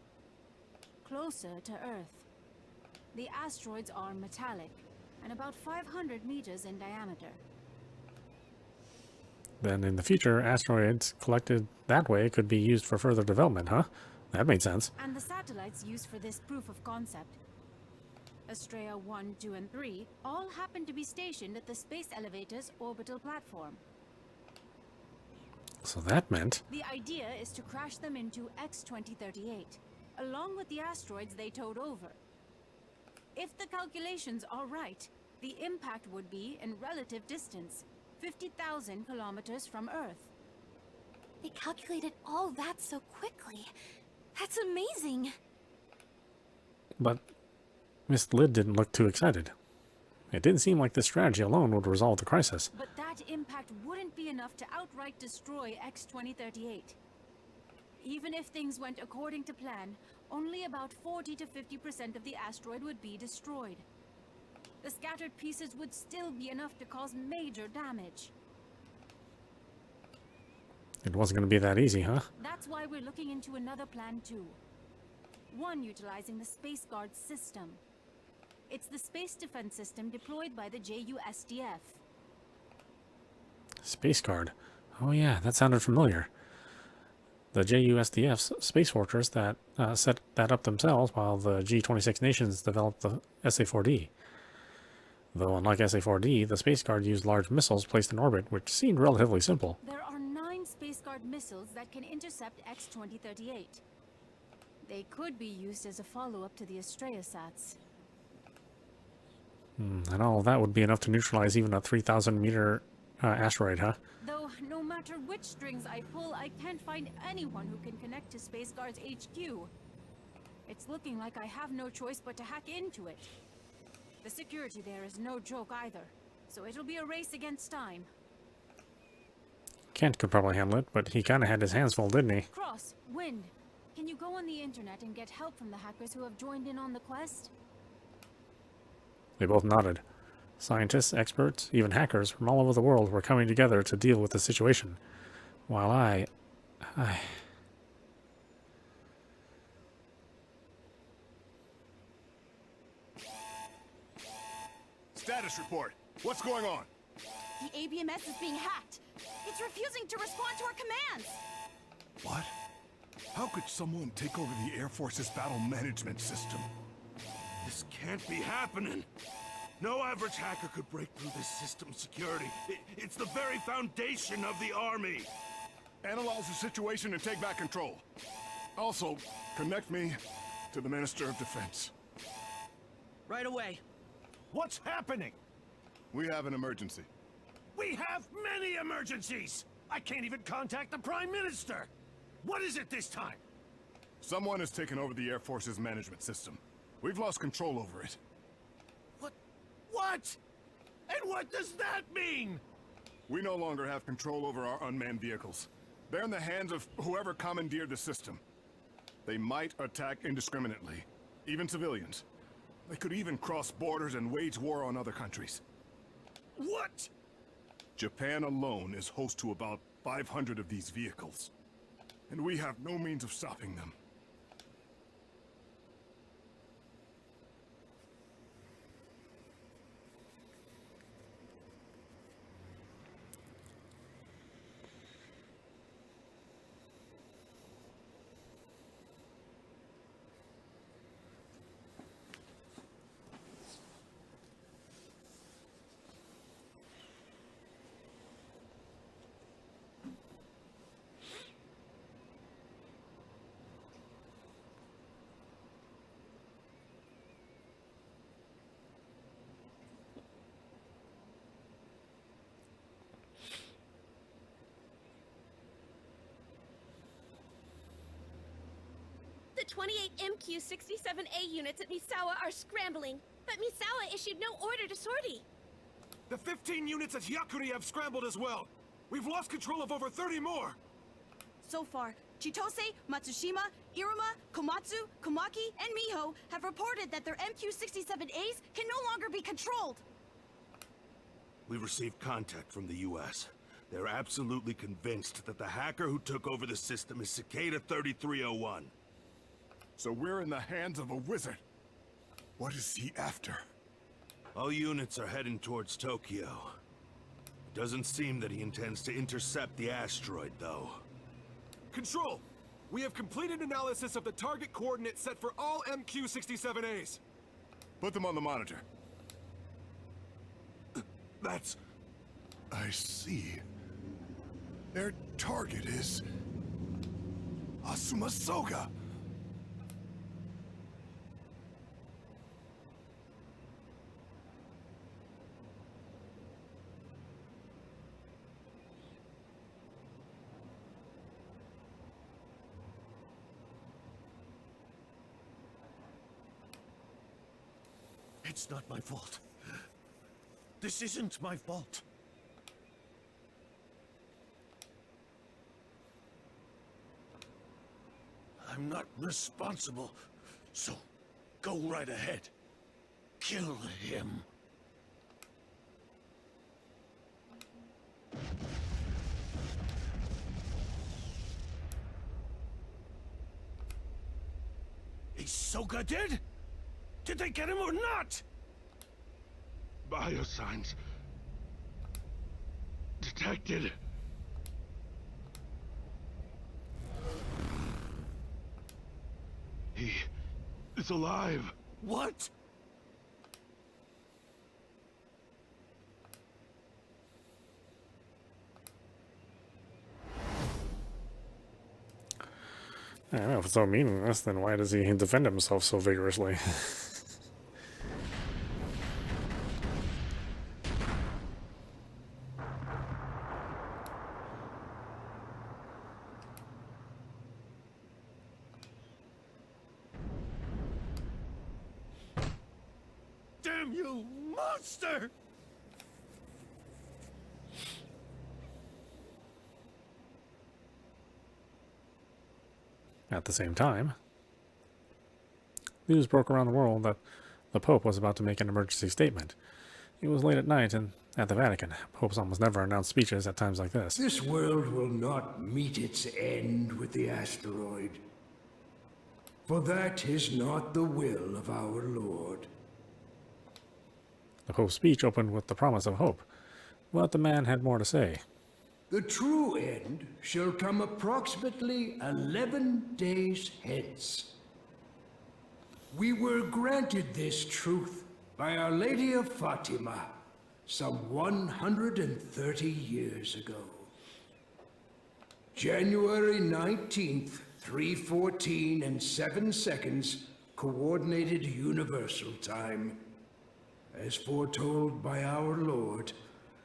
closer to Earth. The asteroids are metallic and about 500 meters in diameter. Then in the future, asteroids collected that way could be used for further development, huh? That made sense. And the satellites used for this proof of concept, Estrella 1, 2, and 3, all happen to be stationed at the space elevator's orbital platform. So that meant... The idea is to crash them into X-2038, along with the asteroids they towed over. If the calculations are right, the impact would be in relative distance, 50,000 kilometers from Earth. They calculated all that so quickly. That's amazing. But Miss Lid didn't look too excited. It didn't seem like this strategy alone would resolve the crisis. But that impact wouldn't be enough to outright destroy X-2038. Even if things went according to plan, only about 40 to 50% of the asteroid would be destroyed. The scattered pieces would still be enough to cause major damage. It wasn't going to be that easy, huh? That's why we're looking into another plan too. One utilizing the Space Guard system. It's the space defense system deployed by the JUSDF. Space Guard. Oh yeah, that sounded familiar. The JUSDF's space fortress that set that up themselves while the G26 nations developed the SA-4D. Though unlike SA-4D, the Space Guard used large missiles placed in orbit, which seemed relatively simple. There are 9 Space Guard missiles that can intercept X-2038. They could be used as a follow-up to the Estrella sats. And all of that would be enough to neutralize even a 3,000-meter asteroid, huh? Though, no matter which strings I pull, I can't find anyone who can connect to Space Guard's HQ. It's looking like I have no choice but to hack into it. The security there is no joke either, so it'll be a race against time. Kent could probably handle it, but he kind of had his hands full, didn't he? Cross, Wind, can you go on the internet and get help from the hackers who have joined in on the quest? They both nodded. Scientists, experts, even hackers from all over the world were coming together to deal with the situation. While I... Status report. What's going on? The ABMS is being hacked. It's refusing to respond to our commands. What? How could someone take over the Air Force's battle management system? This can't be happening. No average hacker could break through this system's security. It's the very foundation of the Army. Analyze the situation and take back control. Also, connect me to the Minister of Defense. Right away. What's happening? We have an emergency. We have many emergencies! I can't even contact the Prime Minister! What is it this time? Someone has taken over the Air Force's management system. We've lost control over it. What? And what does that mean? We no longer have control over our unmanned vehicles. They're in the hands of whoever commandeered the system. They might attack indiscriminately, even civilians. They could even cross borders and wage war on other countries. What? Japan alone is host to about 500 of these vehicles. And we have no means of stopping them. The 28 MQ-67A units at Misawa are scrambling, but Misawa issued no order to sortie. The 15 units at Hyakuri have scrambled as well. We've lost control of over 30 more. So far, Chitose, Matsushima, Iruma, Komatsu, Komaki, and Miho have reported that their MQ-67As can no longer be controlled. We've received contact from the US. They're absolutely convinced that the hacker who took over the system is Cicada 3301. So we're in the hands of a wizard. What is he after? All units are heading towards Tokyo. It doesn't seem that he intends to intercept the asteroid, though. Control! We have completed analysis of the target coordinates set for all MQ-67As. Put them on the monitor. That's... I see. Their target is... Asuma Soga! It's not my fault. This isn't my fault. I'm not responsible, so go right ahead. Kill him. Is Soga dead? Did they get him or not? Biosigns... detected. He is alive. What? I don't know, if it's so meaningless, then why does he defend himself so vigorously? Damn you, monster! At the same time, news broke around the world that the Pope was about to make an emergency statement. It was late at night and at the Vatican. Popes almost never announce speeches at times like this. This world will not meet its end with the asteroid. For that is not the will of our Lord. The Pope's speech opened with the promise of hope, but the man had more to say. The true end shall come approximately 11 days hence. We were granted this truth by Our Lady of Fatima some 130 years ago. January 19th, 3:14 and 7 seconds, Coordinated Universal Time. As foretold by our Lord,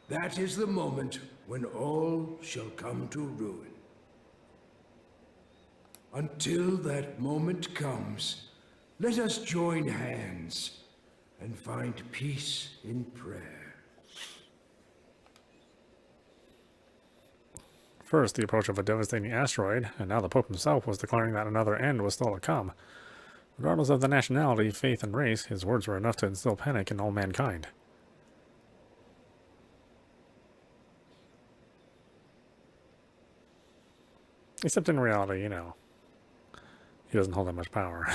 that is the moment when all shall come to ruin. Until that moment comes, let us join hands and find peace in prayer. First, the approach of a devastating asteroid, and now the Pope himself was declaring that another end was still to come. Regardless of the nationality, faith, and race, his words were enough to instill panic in all mankind. Except in reality, you know, he doesn't hold that much power.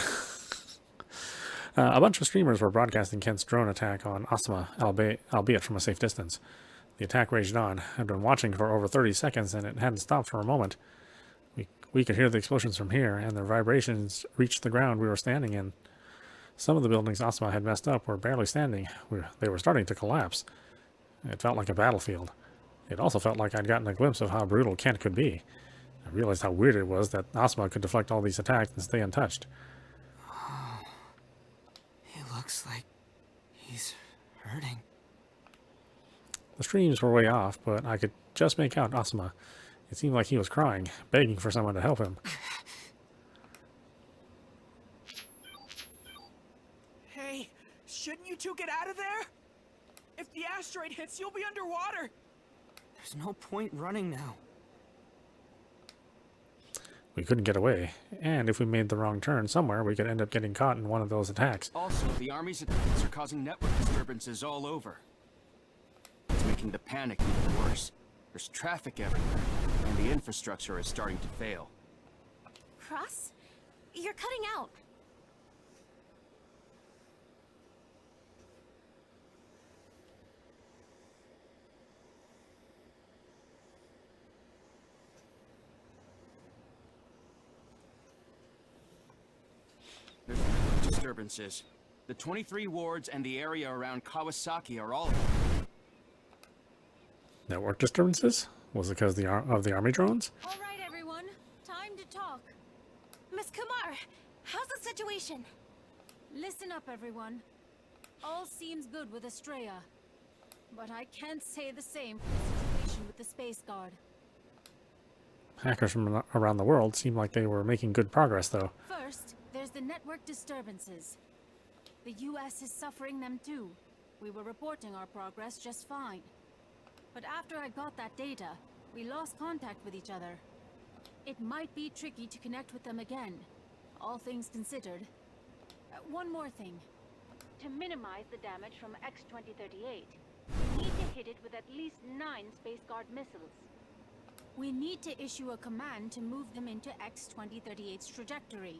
A bunch of streamers were broadcasting Kent's drone attack on Asuma, albeit from a safe distance. The attack raged on. I'd been watching for over 30 seconds, and it hadn't stopped for a moment. We could hear the explosions from here, and their vibrations reached the ground we were standing in. Some of the buildings Asuma had messed up were barely standing. They were starting to collapse. It felt like a battlefield. It also felt like I'd gotten a glimpse of how brutal Kent could be. I realized how weird it was that Asuma could deflect all these attacks and stay untouched. Oh, it looks like he's hurting. The streams were way off, but I could just make out Asuma. It seemed like he was crying, begging for someone to help him. Hey, shouldn't you two get out of there? If the asteroid hits, you'll be underwater. There's no point running now. We couldn't get away, and if we made the wrong turn somewhere, we could end up getting caught in one of those attacks. Also, the Army's attacks are causing network disturbances all over. It's making the panic even worse. There's traffic everywhere, and the infrastructure is starting to fail. Cross? You're cutting out. There's network disturbances. The 23 wards and the area around Kawasaki are all... Network disturbances? Was it because of the army drones? All right, everyone. Time to talk. Miss Kumar, how's the situation? Listen up, everyone. All seems good with Estrella. But I can't say the same for the situation with the Space Guard. Hackers from around the world seemed like they were making good progress, though. First, there's the network disturbances. The US is suffering them too. We were reporting our progress just fine. But after I got that data, we lost contact with each other. It might be tricky to connect with them again, all things considered. One more thing. To minimize the damage from X-2038, we need to hit it with at least 9 Space Guard missiles. We need to issue a command to move them into X-2038's trajectory.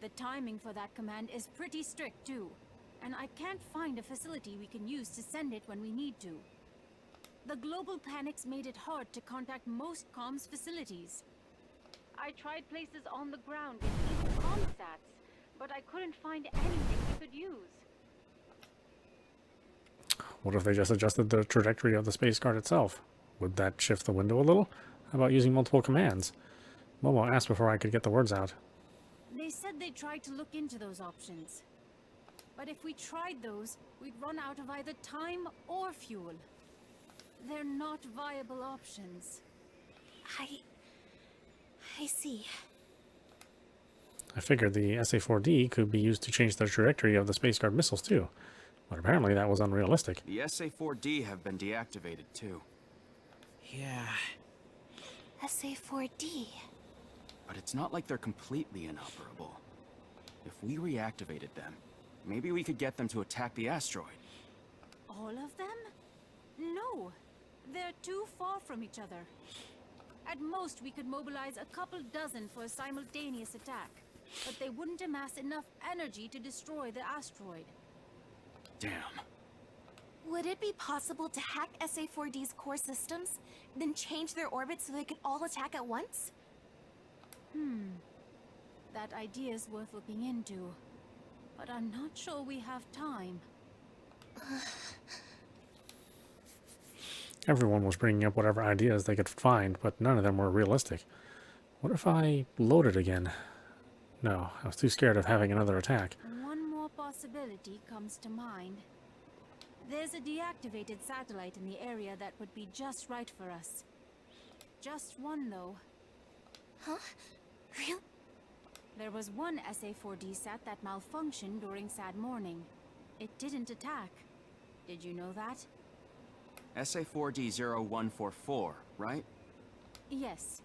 The timing for that command is pretty strict too, and I can't find a facility we can use to send it when we need to. The global panics made it hard to contact most comms facilities. I tried places on the ground and even ComSats, but I couldn't find anything we could use. What if they just adjusted the trajectory of the Space Guard itself? Would that shift the window a little? How about using multiple commands? Momo asked before I could get the words out. They said they tried to look into those options. But if we tried those, we'd run out of either time or fuel. They're not viable options. I see. I figured the SA-4D could be used to change the trajectory of the Space Guard missiles too, but apparently that was unrealistic. The SA-4D have been deactivated too. Yeah. SA-4D. But it's not like they're completely inoperable. If we reactivated them, maybe we could get them to attack the asteroid. All of them? No. They're too far from each other. At most, we could mobilize a couple dozen for a simultaneous attack, but they wouldn't amass enough energy to destroy the asteroid. Damn. Would it be possible to hack SA-4D's core systems, then change their orbit so they could all attack at once? That idea's worth looking into, but I'm not sure we have time. Everyone was bringing up whatever ideas they could find, but none of them were realistic. What if I loaded again? No, I was too scared of having another attack. One more possibility comes to mind. There's a deactivated satellite in the area that would be just right for us. Just one, though. Huh? Real? There was one SA-4D sat that malfunctioned during Sad Morning. It didn't attack. Did you know that? SA-4D-0144, right? Yes,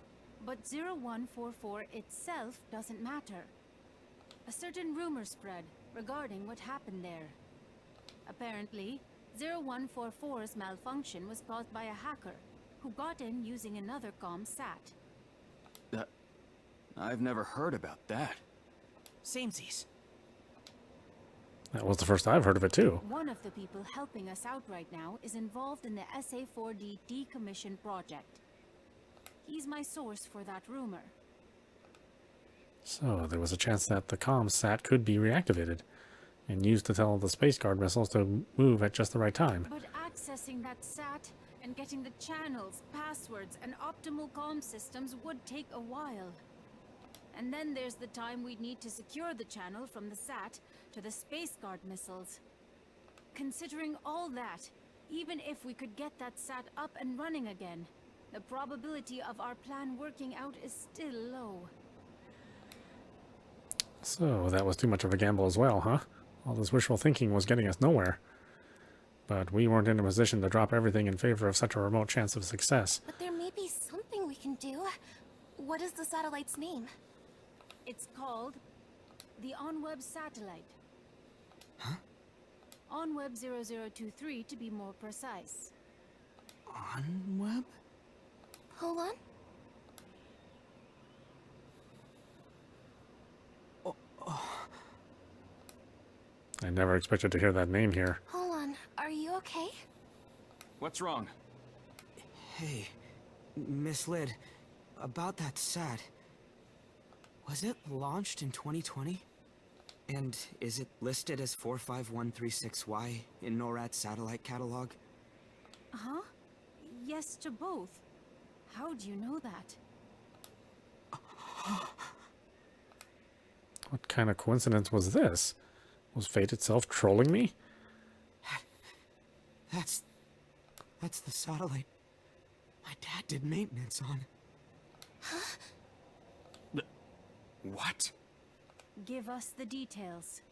but 0144 itself doesn't matter. A certain rumor spread regarding what happened there. Apparently, 0144's malfunction was caused by a hacker who got in using another comm sat. I've never heard about that. Samesies. That was the first I've heard of it too. One of the people helping us out right now is involved in the SA-4D decommission project. He's my source for that rumor. So there was a chance that the comm sat could be reactivated and used to tell the Space Guard missiles to move at just the right time. But accessing that sat and getting the channels, passwords, and optimal comm systems would take a while. And then there's the time we'd need to secure the channel from the sat to the Space Guard missiles. Considering all that, even if we could get that sat up and running again, the probability of our plan working out is still low. So that was too much of a gamble as well, huh? All this wishful thinking was getting us nowhere. But we weren't in a position to drop everything in favor of such a remote chance of success. But there may be something we can do. What is the satellite's name? It's called the OnWeb satellite. Huh? OnWeb 0023 to be more precise. OnWeb? Pollon? I never expected to hear that name here. Pollon, are you okay? What's wrong? Hey, Miss Lid, about that sat. Was it launched in 2020? And is it listed as 45136Y in NORAD's satellite catalog? Huh? Yes to both. How do you know that? What kind of coincidence was this? Was fate itself trolling me? That's the satellite my dad did maintenance on. What? Give us the details.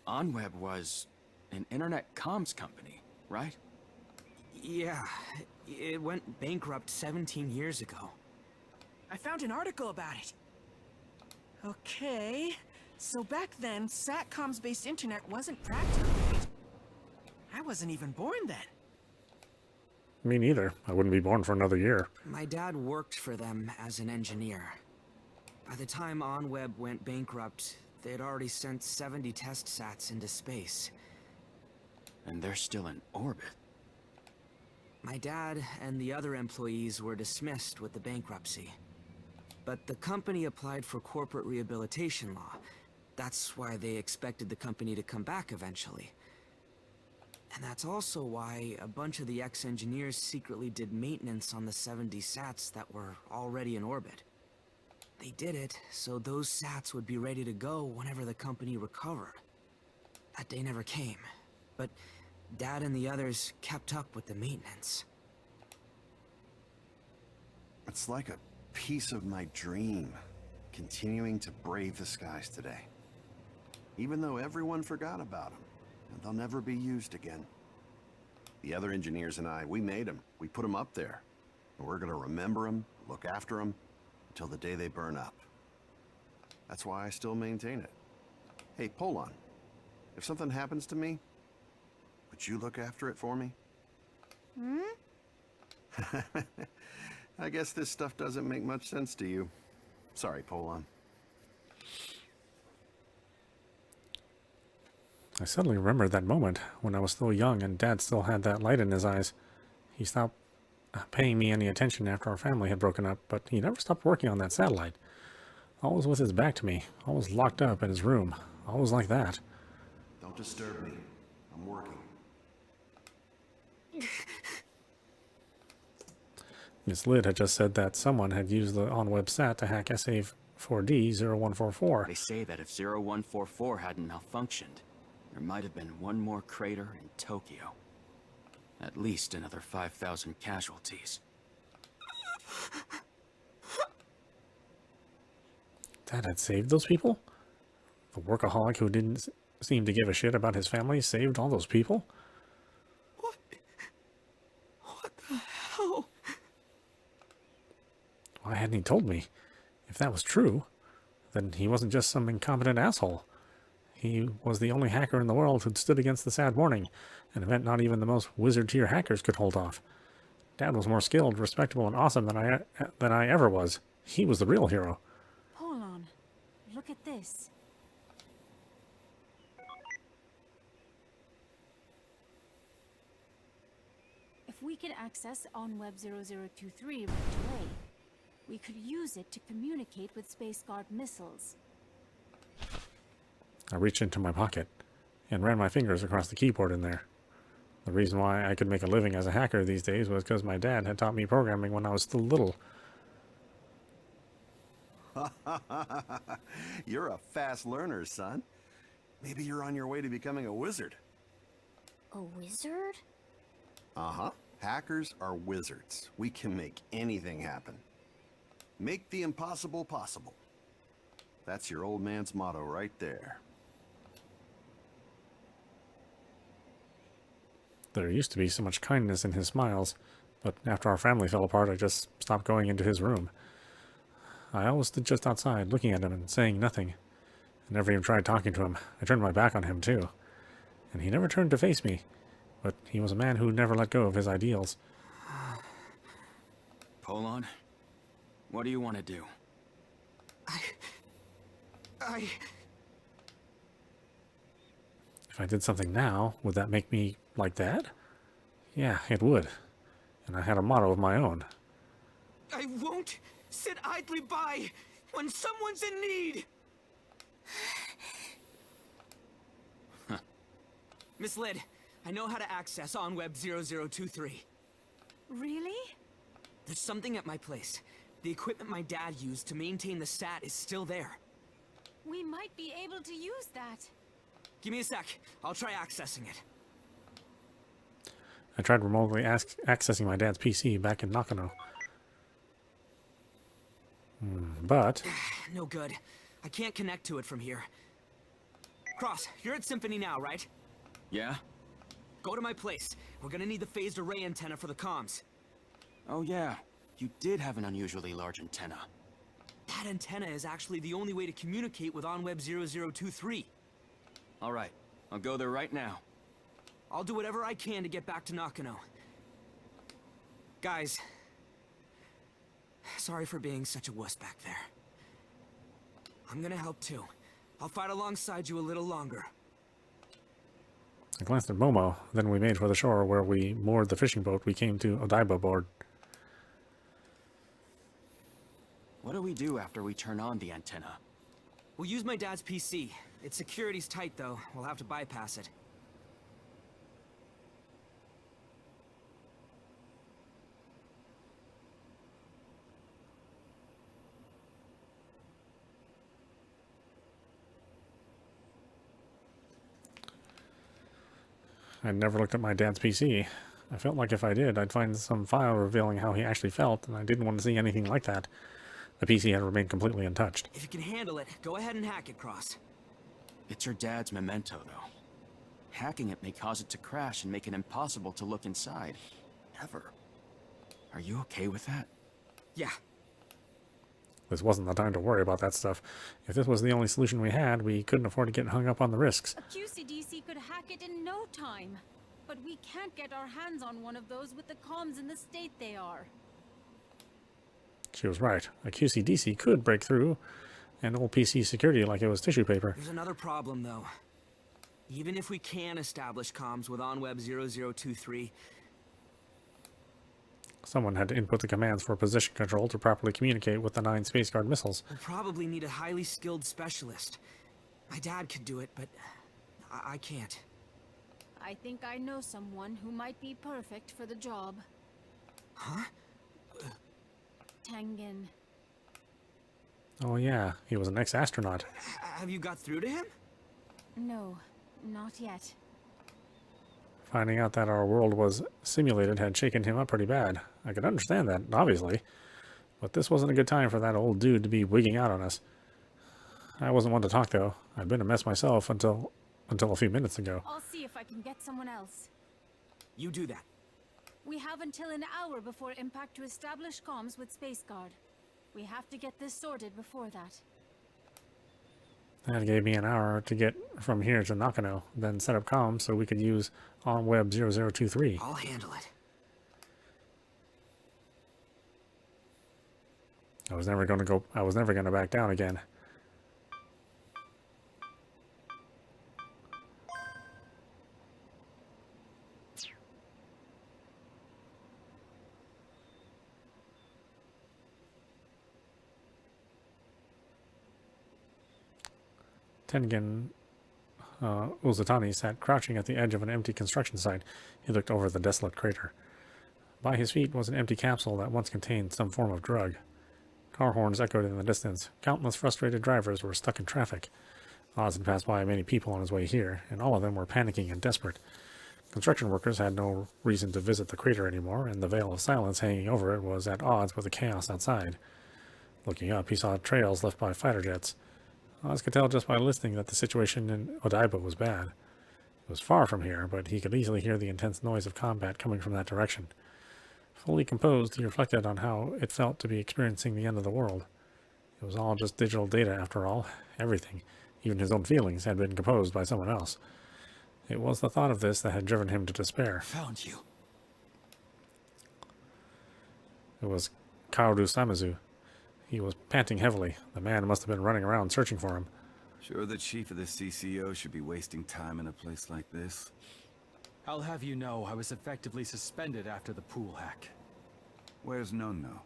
OnWeb was an internet comms company, right? Yeah, it went bankrupt 17 years ago. I found an article about it. Okay, so back then, SATCOMs-based internet wasn't practical. I wasn't even born then. Me neither. I wouldn't be born for another year. My dad worked for them as an engineer. By the time OnWeb went bankrupt, they had already sent 70 test sats into space. And they're still in orbit. My dad and the other employees were dismissed with the bankruptcy. But the company applied for corporate rehabilitation law. That's why they expected the company to come back eventually. And that's also why a bunch of the ex-engineers secretly did maintenance on the 70 sats that were already in orbit. They did it so those sats would be ready to go whenever the company recovered. That day never came, but Dad and the others kept up with the maintenance. It's like a piece of my dream, continuing to brave the skies today. Even though everyone forgot about them, and they'll never be used again. The other engineers and I, we made them. We put them up there. And we're gonna remember them, look after them, until the day they burn up. That's why I still maintain it. Hey, Pollon, if something happens to me, would you look after it for me? I guess this stuff doesn't make much sense to you. Sorry, Pollon. I suddenly remembered that moment when I was still young and Dad still had that light in his eyes. He stopped paying me any attention after our family had broken up, but he never stopped working on that satellite. Always with his back to me, always locked up in his room, always like that. Don't disturb me. I'm working. Miss Lid had just said that someone had used the OnWeb sat to hack SA4D0144. They say that if 0144 hadn't malfunctioned, there might have been one more crater in Tokyo. At least another 5,000 casualties. Dad had saved those people? The workaholic who didn't seem to give a shit about his family saved all those people? What the hell? Why hadn't he told me? If that was true, then he wasn't just some incompetent asshole. He was the only hacker in the world who'd stood against the sad morning, an event not even the most wizard-tier hackers could hold off. Dad was more skilled, respectable, and awesome than I ever was. He was the real hero. Pollon, look at this. If we could access OnWeb 0023 right away, we could use it to communicate with Space Guard missiles. I reached into my pocket and ran my fingers across the keyboard in there. The reason why I could make a living as a hacker these days was because my dad had taught me programming when I was still little. You're a fast learner, son. Maybe you're on your way to becoming a wizard. A wizard? Uh-huh. Hackers are wizards. We can make anything happen. Make the impossible possible. That's your old man's motto right there. There used to be so much kindness in his smiles, but after our family fell apart, I just stopped going into his room. I always stood just outside, looking at him and saying nothing. I never even tried talking to him. I turned my back on him, too. And he never turned to face me. But he was a man who never let go of his ideals. Pollon, what do you want to do? If I did something now, would that make me like Dad? Yeah, it would. And I had a motto of my own. I won't sit idly by when someone's in need! Miss Lid, I know how to access OnWeb 0023. Really? There's something at my place. The equipment my dad used to maintain the SAT is still there. We might be able to use that. Give me a sec. I'll try accessing it. I tried remotely accessing my dad's PC back in Nakano. But... No good. I can't connect to it from here. Cross, you're at Symphony now, right? Yeah? Go to my place. We're gonna need the phased array antenna for the comms. Oh yeah, you did have an unusually large antenna. That antenna is actually the only way to communicate with OnWeb 0023. Alright, I'll go there right now. I'll do whatever I can to get back to Nakano. Guys, sorry for being such a wuss back there. I'm gonna help too. I'll fight alongside you a little longer. I glanced at Momo, then we made for the shore where we moored the fishing boat we came to Odaiba aboard. What do we do after we turn on the antenna? We'll use my dad's PC. Its security's tight though. We'll have to bypass it. I never looked at my dad's PC. I felt like if I did, I'd find some file revealing how he actually felt, and I didn't want to see anything like that. The PC had remained completely untouched. If you can handle it, go ahead and hack it, Cross. It's your dad's memento, though. Hacking it may cause it to crash and make it impossible to look inside. Ever. Are you okay with that? Yeah. This wasn't the time to worry about that stuff. If this was the only solution we had, we couldn't afford to get hung up on the risks. A QCDC could hack it in no time. But we can't get our hands on one of those with the comms in the state they are. She was right. A QCDC could break through and old PC security like it was tissue paper. There's another problem, though. Even if we can establish comms with OnWeb 0023, someone had to input the commands for position control to properly communicate with the 9 Space Guard missiles. we'll probably need a highly skilled specialist. My dad could do it, but I can't. I think I know someone who might be perfect for the job. Huh? Tengen. Oh yeah, he was an ex-astronaut. Have you got through to him? No, not yet. Finding out that our world was simulated had shaken him up pretty bad. I could understand that, obviously. But this wasn't a good time for that old dude to be wigging out on us. I wasn't one to talk, though. I'd been a mess myself until a few minutes ago. I'll see if I can get someone else. You do that. We have until an hour before impact to establish comms with Space Guard. We have to get this sorted before that. That gave me an hour to get from here to Nakano, then set up comms so we could use OnWeb 0023. I'll handle it. I was never going to back down again. Tengen Uzutani sat crouching at the edge of an empty construction site. He looked over the desolate crater. By his feet was an empty capsule that once contained some form of drug. Car horns echoed in the distance. Countless frustrated drivers were stuck in traffic. Oz had passed by many people on his way here, and all of them were panicking and desperate. Construction workers had no reason to visit the crater anymore, and the veil of silence hanging over it was at odds with the chaos outside. Looking up, he saw trails left by fighter jets. Oz could tell just by listening that the situation in Odaiba was bad. It was far from here, but he could easily hear the intense noise of combat coming from that direction. Fully composed, he reflected on how it felt to be experiencing the end of the world. It was all just digital data after all. Everything, even his own feelings, had been composed by someone else. It was the thought of this that had driven him to despair. Found you. It was Kaoru Samazu. He was panting heavily. The man must have been running around searching for him. Sure the chief of the CCO should be wasting time in a place like this? I'll have you know I was effectively suspended after the pool hack. Where's No-No?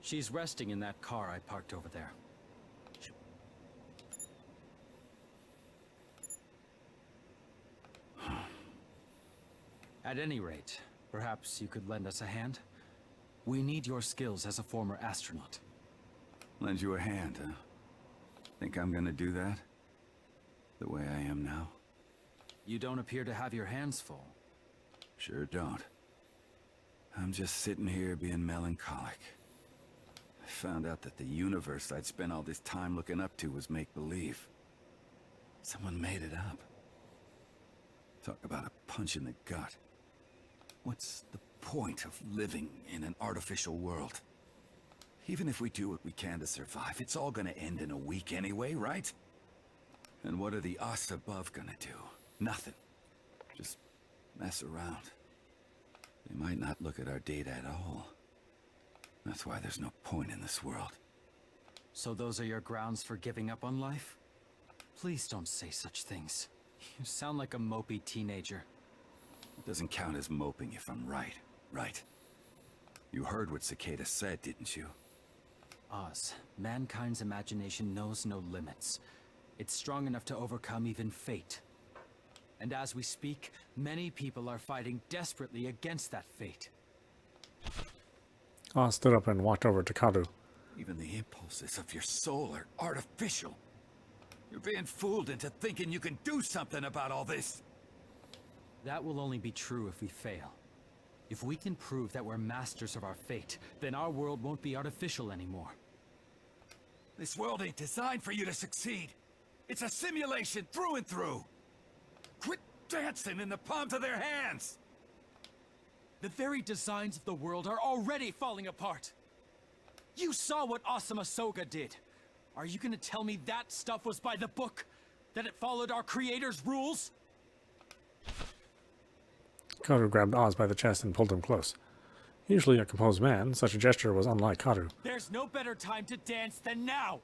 She's resting in that car I parked over there. At any rate, perhaps you could lend us a hand? We need your skills as a former astronaut. Lend you a hand, huh? Think I'm gonna do that? The way I am now? You don't appear to have your hands full. Sure don't. I'm just sitting here being melancholic. I found out that the universe I'd spent all this time looking up to was make-believe. Someone made it up. Talk about a punch in the gut. What's the point of living in an artificial world? Even if we do what we can to survive, it's all gonna end in a week anyway, right? And what are the us above gonna do? Nothing. Just mess around. They might not look at our data at all. That's why there's no point in this world. So those are your grounds for giving up on life? Please don't say such things. You sound like a mopey teenager. It doesn't count as moping if I'm right? You heard what Cicada said, didn't you? Oz, mankind's imagination knows no limits. It's strong enough to overcome even fate. And as we speak, many people are fighting desperately against that fate. Oz stood up and walked over to Kaoru. Even the impulses of your soul are artificial. You're being fooled into thinking you can do something about all this. That will only be true if we fail. If we can prove that we're masters of our fate, then our world won't be artificial anymore. This world ain't designed for you to succeed. It's a simulation through and through. Quit dancing in the palms of their hands! The very designs of the world are already falling apart. You saw what Asuma Soga did. Are you gonna tell me that stuff was by the book? That it followed our creator's rules? Kaoru grabbed Oz by the chest and pulled him close. Usually a composed man, such a gesture was unlike Kaoru. There's no better time to dance than now!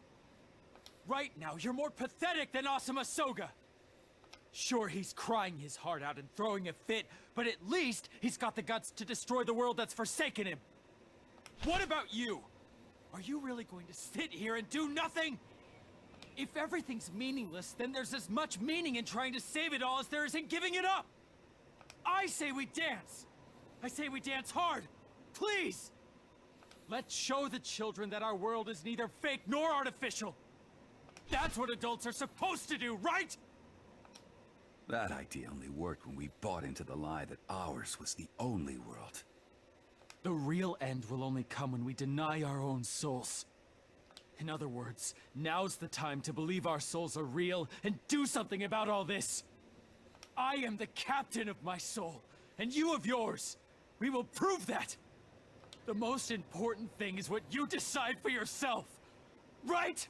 Right now, you're more pathetic than Asuma Soga! Sure, he's crying his heart out and throwing a fit, but at least he's got the guts to destroy the world that's forsaken him! What about you? Are you really going to sit here and do nothing? If everything's meaningless, then there's as much meaning in trying to save it all as there is in giving it up! I say we dance! I say we dance hard! Please! Let's show the children that our world is neither fake nor artificial! That's what adults are supposed to do, right? That idea only worked when we bought into the lie that ours was the only world. The real end will only come when we deny our own souls. In other words, now's the time to believe our souls are real and do something about all this. I am the captain of my soul, and you of yours. We will prove that. The most important thing is what you decide for yourself, right?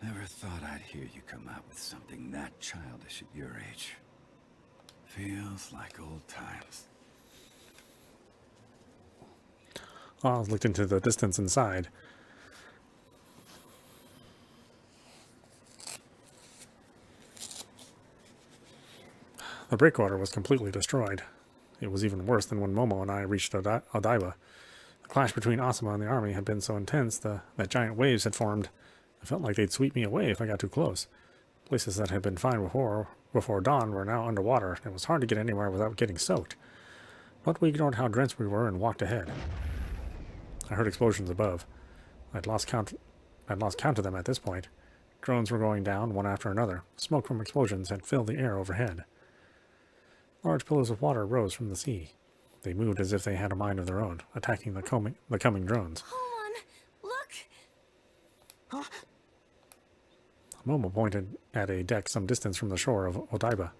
Never thought I'd hear you come out with something that childish at your age. Feels like old times. Oz looked into the distance inside. The breakwater was completely destroyed. It was even worse than when Momo and I reached Odaiba. The clash between Asuma and the army had been so intense that giant waves had formed. I felt like they'd sweep me away if I got too close. Places that had been fine before dawn were now underwater, and it was hard to get anywhere without getting soaked. But we ignored how drenched we were and walked ahead. I heard explosions above. I'd lost count of them at this point. Drones were going down, one after another. Smoke from explosions had filled the air overhead. Large pillars of water rose from the sea. They moved as if they had a mind of their own, attacking the coming drones. Hold on, look! Huh? Momo pointed at a deck some distance from the shore of Odaiba.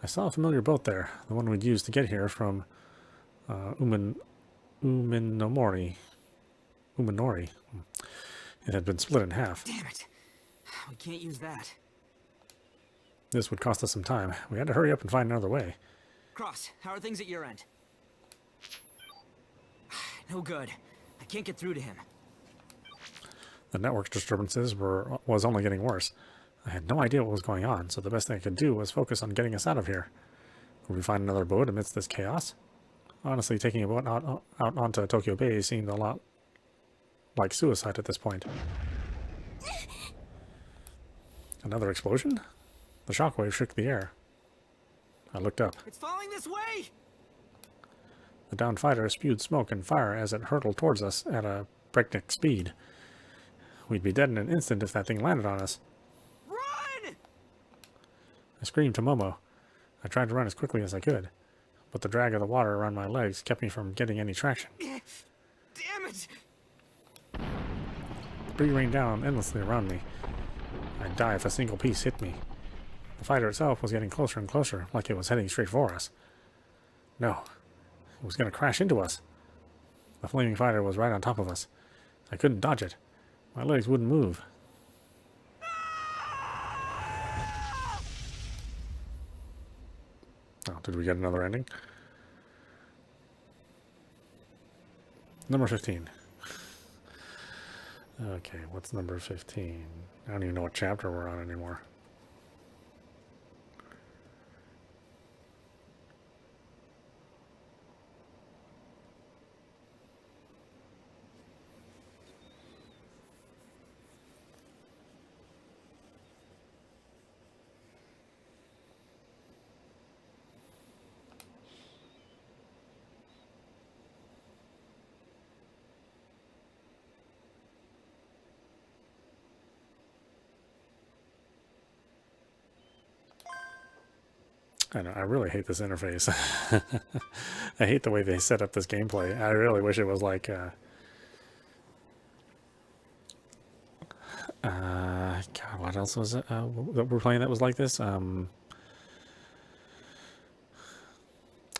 I saw a familiar boat there, the one we'd used to get here from Uminori. It had been split in half. Damn it. We can't use that. This would cost us some time. We had to hurry up and find another way. Cross, how are things at your end? No good. I can't get through to him. The network disturbances was only getting worse. I had no idea what was going on, so the best thing I could do was focus on getting us out of here. Could we find another boat amidst this chaos? Honestly, taking a boat out onto Tokyo Bay seemed a lot like suicide at this point. Another explosion? The shockwave shook the air. I looked up. It's falling this way! The downed fighter spewed smoke and fire as it hurtled towards us at a breakneck speed. We'd be dead in an instant if that thing landed on us. Run! I screamed to Momo. I tried to run as quickly as I could, but the drag of the water around my legs kept me from getting any traction. Damn it! Debris rained down endlessly around me. I'd die if a single piece hit me. The fighter itself was getting closer and closer, like it was heading straight for us. No, it was going to crash into us. The flaming fighter was right on top of us. I couldn't dodge it. My legs wouldn't move. Oh, did we get another ending? Number 15. Okay, what's number 15? I don't even know what chapter we're on anymore. I know, I really hate this interface. I hate the way they set up this gameplay. I really wish it was like, God, what else was it that we're playing that was like this? Any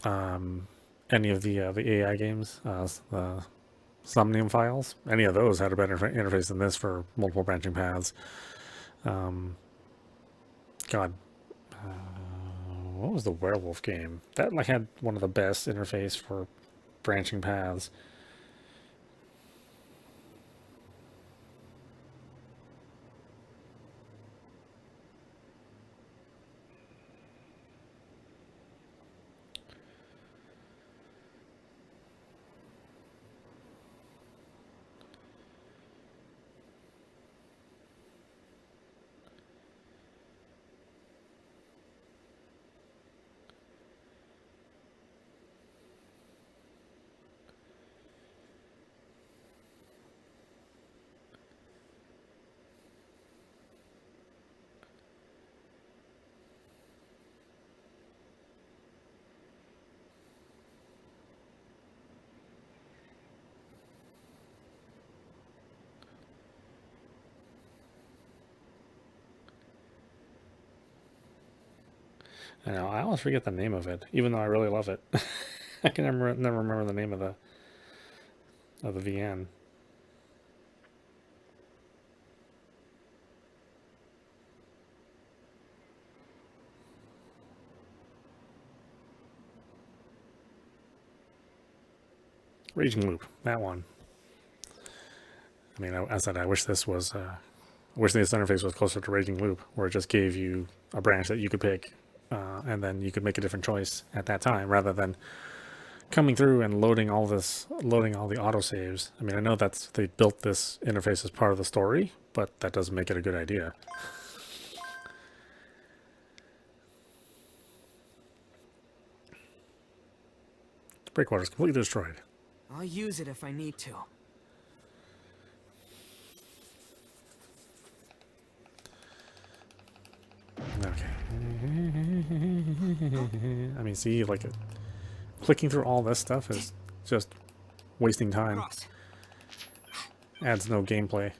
of the AI games, the Somnium Files, any of those had a better interface than this for multiple branching paths. God. What was the werewolf game? That like had one of the best interface for branching paths. I know, I always forget the name of it, even though I really love it. I can never remember the name of the VN. Raging Loop, that one. I mean, I said I wish this was, I wish this interface was closer to Raging Loop, where it just gave you a branch that you could pick, and then you could make a different choice at that time, rather than coming through and loading all the autosaves. I mean, I know they built this interface as part of the story, but that doesn't make it a good idea. Breakwater's completely destroyed. I'll use it if I need to. Okay. I mean, see, like, clicking through all this stuff is just wasting time. Adds no gameplay.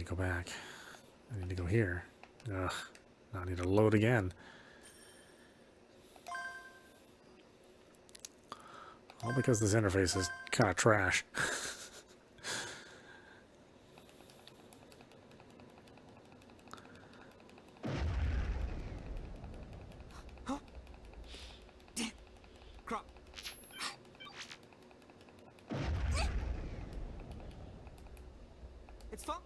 go back. I need to go here. Ugh. Now I need to load again. All because this interface is kind of trash. It's fun.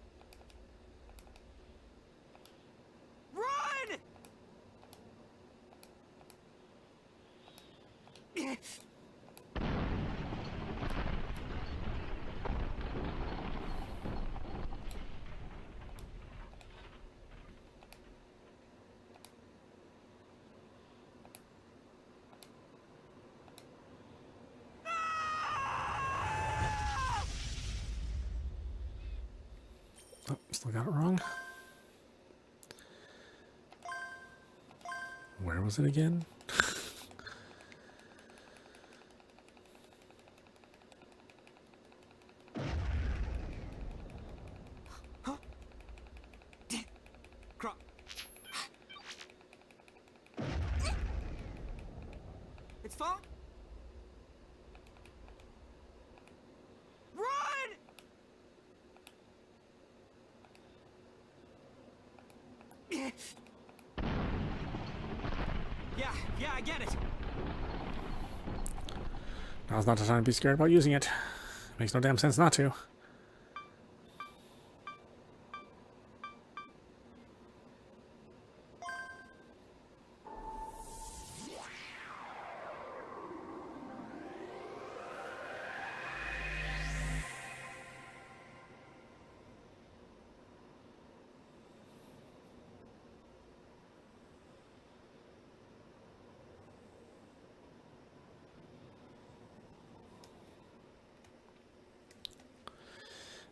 Run! Oh, still got it wrong. Where was it again? It's fun. Run! Yeah, I get it. Now's not the time to be scared about using it. Makes no damn sense not to.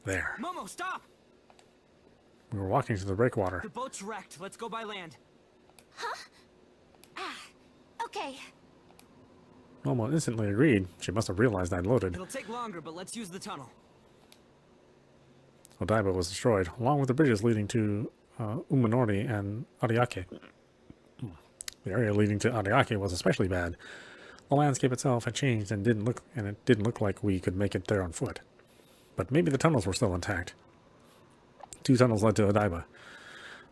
There. Momo, stop! We were walking to the breakwater. The boat's wrecked. Let's go by land. Huh? Ah, okay. Momo instantly agreed. She must have realized I'd loaded. It'll take longer, but let's use the tunnel. Odaiba was destroyed, along with the bridges leading to Uminori and Ariake. The area leading to Ariake was especially bad. The landscape itself had changed and it didn't look like we could make it there on foot. But maybe the tunnels were still intact. 2 tunnels led to Odaiba.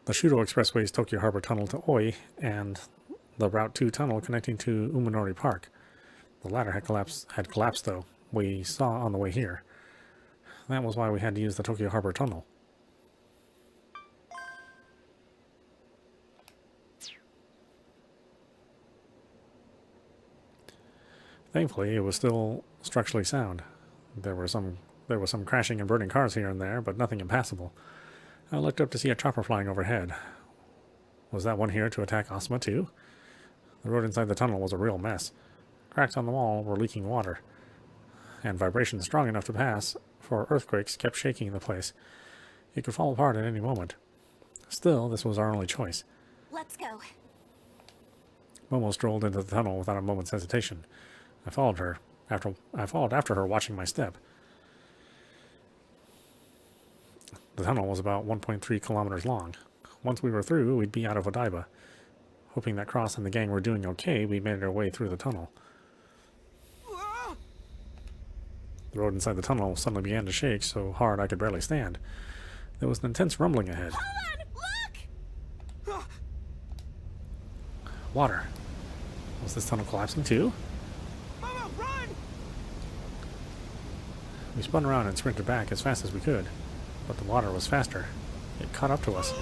The Shudo Expressway's Tokyo Harbor Tunnel to Oi, and the Route 2 tunnel connecting to Uminori Park. The latter had collapsed though. We saw on the way here. That was why we had to use the Tokyo Harbor Tunnel. Thankfully, it was still structurally sound. There was some crashing and burning cars here and there, but nothing impassable. I looked up to see a chopper flying overhead. Was that one here to attack Asuma too? The road inside the tunnel was a real mess. Cracks on the wall were leaking water, and vibrations strong enough to pass for earthquakes kept shaking the place. It could fall apart at any moment. Still, this was our only choice. Let's go. Momo strolled into the tunnel without a moment's hesitation. I followed after her, watching my step. The tunnel was about 1.3 kilometers long. Once we were through, we'd be out of Odaiba. Hoping that Cross and the gang were doing okay, we made our way through the tunnel. The road inside the tunnel suddenly began to shake so hard I could barely stand. There was an intense rumbling ahead. Look! Water. Was this tunnel collapsing too? Momo, run! We spun around and sprinted back as fast as we could, but the water was faster. It caught up to us.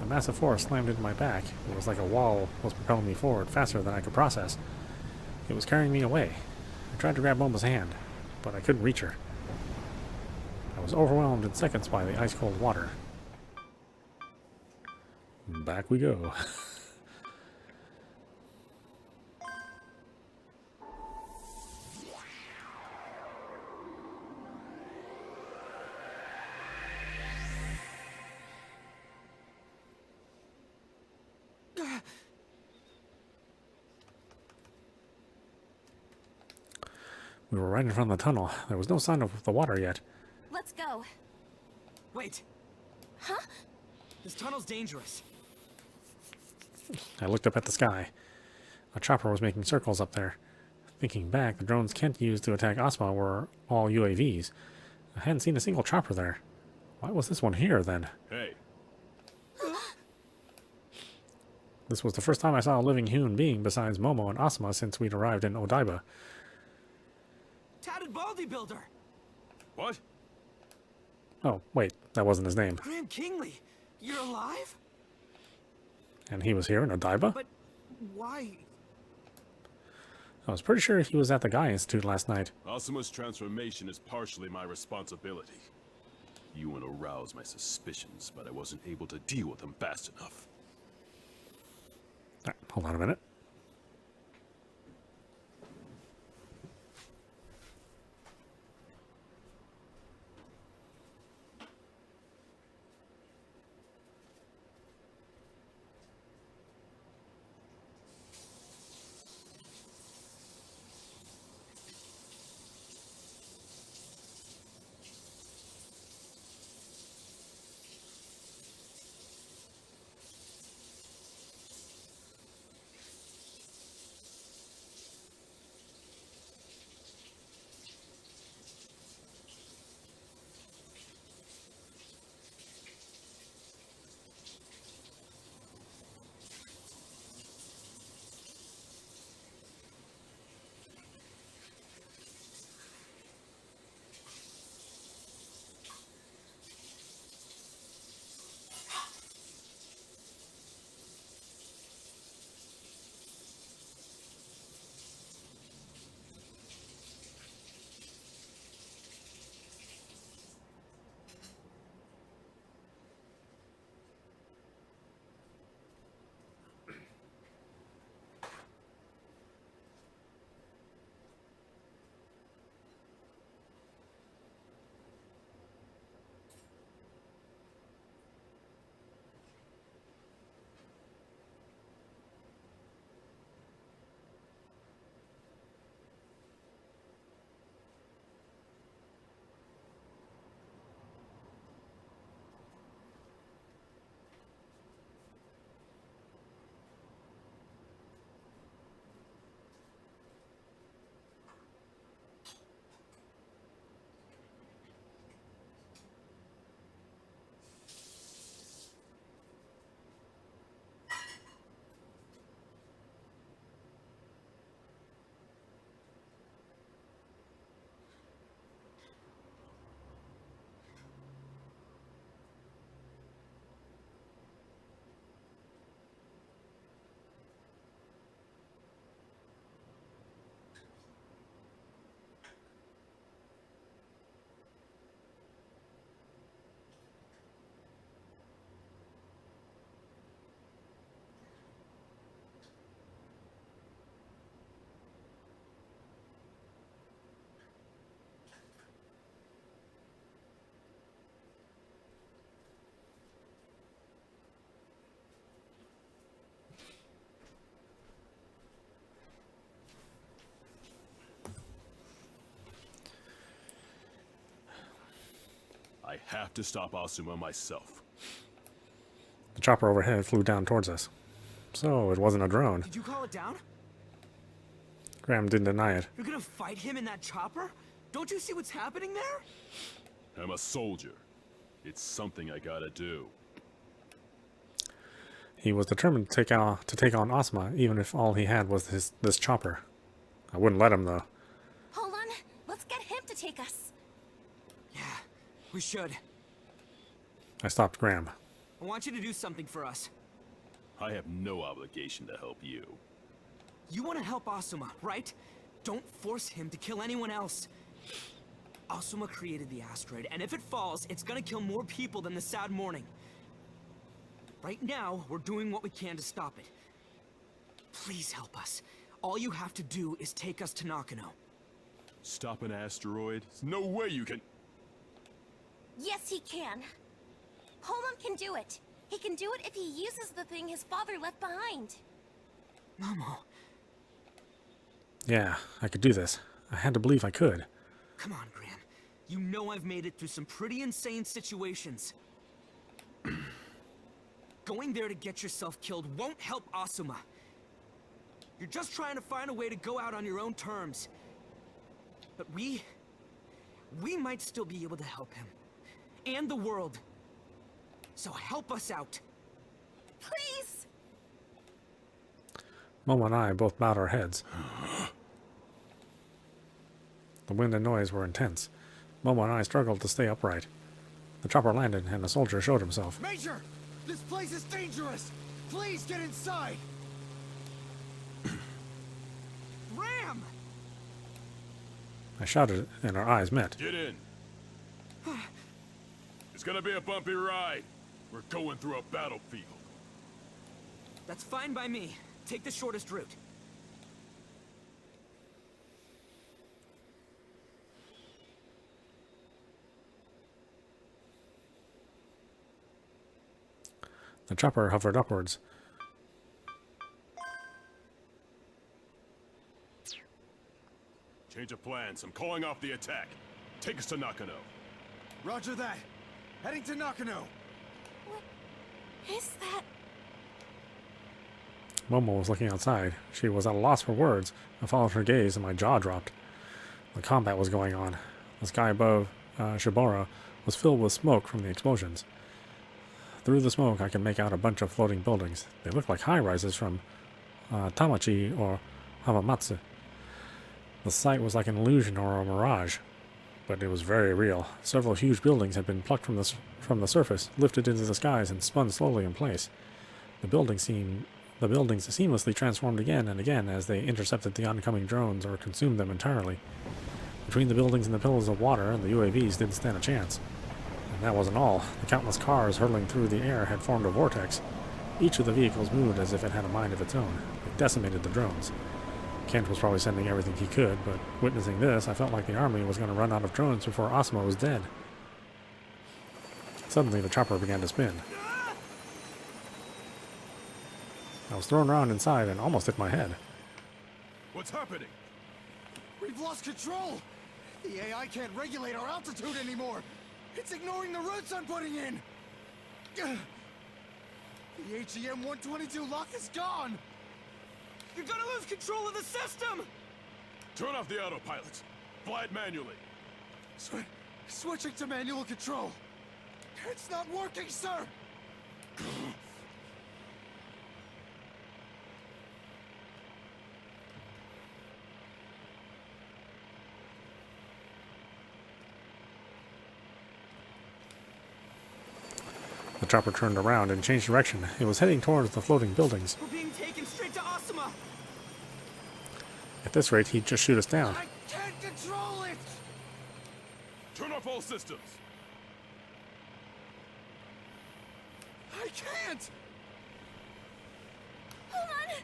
A massive force slammed into my back. It was like a wall was propelling me forward faster than I could process. It was carrying me away. I tried to grab Momo's hand, but I couldn't reach her. I was overwhelmed in seconds by the ice-cold water. Back we go. We were right in front of the tunnel. There was no sign of the water yet. Let's go. Wait. Huh? This tunnel's dangerous. I looked up at the sky. A chopper was making circles up there. Thinking back, the drones Kent used to attack Asuma were all UAVs. I hadn't seen a single chopper there. Why was this one here, then? Hey. This was the first time I saw a living human being besides Momo and Asuma since we'd arrived in Odaiba. Tatted Baldy Builder! What? Oh, wait, that wasn't his name. Graham Kingley! You're alive? And he was here in Odaiba? But why? I was pretty sure he was at the Gaia Institute last night. Asuma's transformation is partially my responsibility. You aroused my suspicions, but I wasn't able to deal with them fast enough. Hold on a minute. I have to stop Asuma myself. The chopper overhead flew down towards us. So, it wasn't a drone. Did you call it down? Graham didn't deny it. You're gonna fight him in that chopper? Don't you see what's happening there? I'm a soldier. It's something I gotta do. He was determined to take on Asuma, even if all he had was this chopper. I wouldn't let him, though. Pollon, let's get him to take us. Yeah, we should. I stopped Graham. I want you to do something for us. I have no obligation to help you. You want to help Asuma, right? Don't force him to kill anyone else. Asuma created the asteroid, and if it falls, it's gonna kill more people than the Sad Morning. Right now, we're doing what we can to stop it. Please help us. All you have to do is take us to Nakano. Stop an asteroid? There's no way you can... Yes, he can. Pollon can do it. He can do it if he uses the thing his father left behind. Momo. Yeah, I could do this. I had to believe I could. Come on, Graham. You know I've made it through some pretty insane situations. Going there to get yourself killed won't help Asuma. You're just trying to find a way to go out on your own terms. But we might still be able to help him. And the world. So help us out. Please! Momo and I both bowed our heads. The wind and noise were intense. Momo and I struggled to stay upright. The chopper landed, and a soldier showed himself. Major! This place is dangerous! Please get inside! Ram! I shouted, and our eyes met. Get in. It's gonna be a bumpy ride. We're going through a battlefield. That's fine by me. Take the shortest route. The chopper hovered upwards. Change of plans. I'm calling off the attack. Take us to Nakano. Roger that. Heading to Nakano. What is that? Momo was looking outside. She was at a loss for words. I followed her gaze, and my jaw dropped. The combat was going on. The sky above Shibara was filled with smoke from the explosions. Through the smoke, I could make out a bunch of floating buildings. They looked like high-rises from Tamachi or Hamamatsu. The sight was like an illusion or a mirage, but it was very real. Several huge buildings had been plucked from the surface, lifted into the skies, and spun slowly in place. The buildings seamlessly transformed again and again as they intercepted the oncoming drones or consumed them entirely. Between the buildings and the pillars of water, the UAVs didn't stand a chance. And that wasn't all. The countless cars hurtling through the air had formed a vortex. Each of the vehicles moved as if it had a mind of its own. It decimated the drones. Kent was probably sending everything he could, but witnessing this, I felt like the army was going to run out of drones before Asuma was dead. Suddenly, the chopper began to spin. I was thrown around inside and almost hit my head. What's happening? We've lost control! The AI can't regulate our altitude anymore! It's ignoring the routes I'm putting in! The HEM-122 lock is gone! You're gonna lose control of the system! Turn off the autopilots. Fly it manually. Switching to manual control. It's not working, sir! The chopper turned around and changed direction. It was heading towards the floating buildings. We're being taken straight to Asuma! At this rate, he'd just shoot us down. I can't control it! Turn off all systems. I can't! Hold on!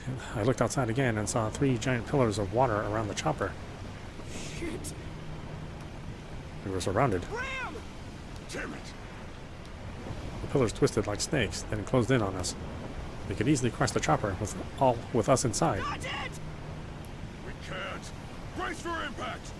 Look! I looked outside again and saw 3 giant pillars of water around the chopper. Shit! We were surrounded. Ram! Damn it! The pillars twisted like snakes, then closed in on us. We could easily crush the chopper with us inside. Not it! We can't! Brace for impact!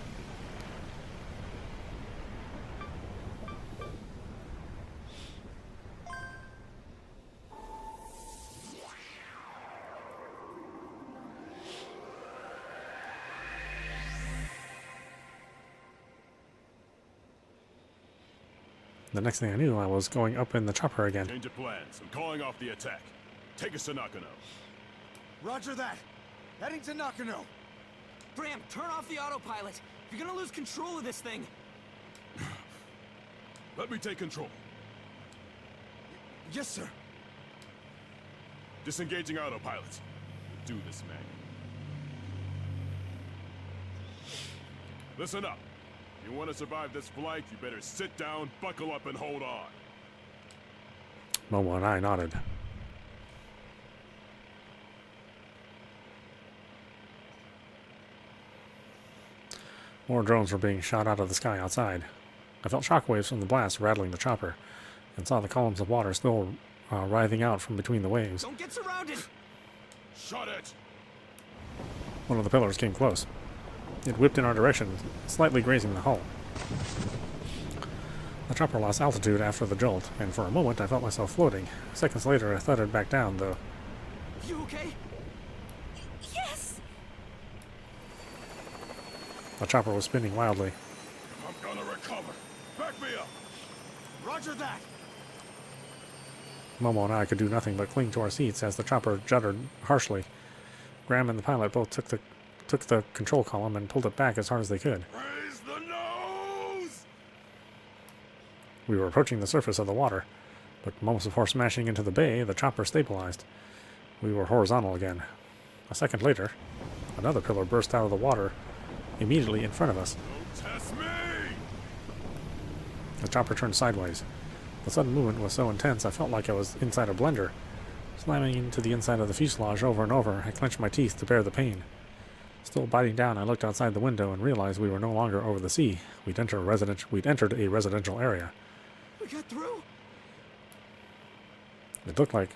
The next thing I knew, I was going up in the chopper again. Change of plans. I'm calling off the attack. Take us to Nakano. Roger that. Heading to Nakano. Bram, turn off the autopilot. You're gonna lose control of this thing. Let me take control. Yes, sir. Disengaging autopilots. Do this, man. Listen up. You want to survive this flight, you better sit down, buckle up, and hold on. Momo and I nodded. More drones were being shot out of the sky outside. I felt shockwaves from the blast rattling the chopper, and saw the columns of water still writhing out from between the waves. Don't get surrounded! Shut it! One of the pillars came close. It whipped in our direction, slightly grazing the hull. The chopper lost altitude after the jolt, and for a moment I felt myself floating. Seconds later I thudded back down, though. You okay? Yes! The chopper was spinning wildly. I'm gonna recover. Back me up. Roger that. Momo and I could do nothing but cling to our seats as the chopper juddered harshly. Graham and the pilot both took the control column and pulled it back as hard as they could. Raise the nose! We were approaching the surface of the water, but moments before smashing into the bay, the chopper stabilized. We were horizontal again. A second later, another pillar burst out of the water immediately in front of us. Don't test me! The chopper turned sideways. The sudden movement was so intense I felt like I was inside a blender. Slamming into the inside of the fuselage over and over, I clenched my teeth to bear the pain. Still biting down, I looked outside the window and realized we were no longer over the sea. We'd entered a residential area. We got through? It looked like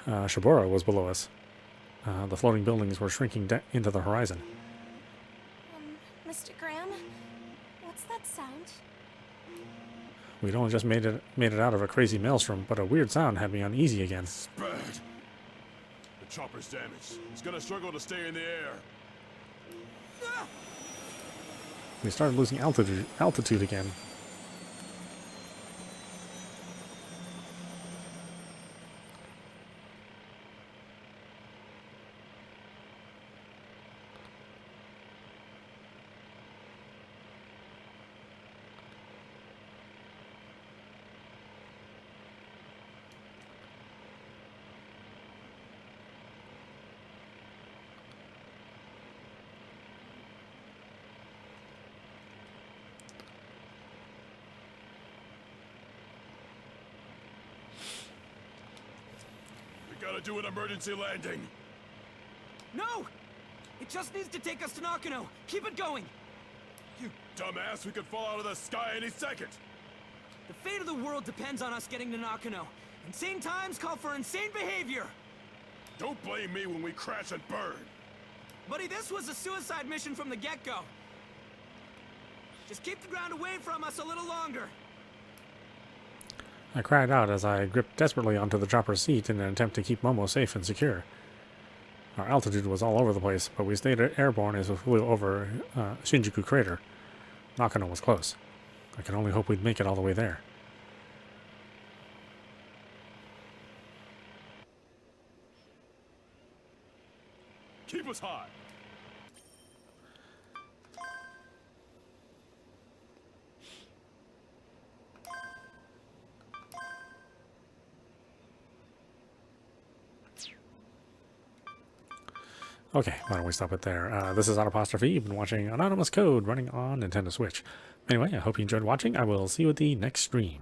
Shibura was below us. The floating buildings were shrinking into the horizon. Mr. Graham, what's that sound? We'd only just made it out of a crazy maelstrom, but a weird sound had me uneasy again. Bad. The chopper's damaged. It's gonna struggle to stay in the air. We started losing altitude again. Gotta do an emergency landing. No! It just needs to take us to Nakano. Keep it going. You dumbass, we could fall out of the sky any second. The fate of the world depends on us getting to Nakano. Insane times call for insane behavior. Don't blame me when we crash and burn. Buddy, this was a suicide mission from the get-go. Just keep the ground away from us a little longer. I cried out as I gripped desperately onto the chopper's seat in an attempt to keep Momo safe and secure. Our altitude was all over the place, but we stayed airborne as we flew over Shinjuku Crater. Nakano was close. I could only hope we'd make it all the way there. Keep us high. Okay, why don't we stop it there? This is Audapostrophe. You've been watching Anonymous Code running on Nintendo Switch. Anyway, I hope you enjoyed watching. I will see you at the next stream.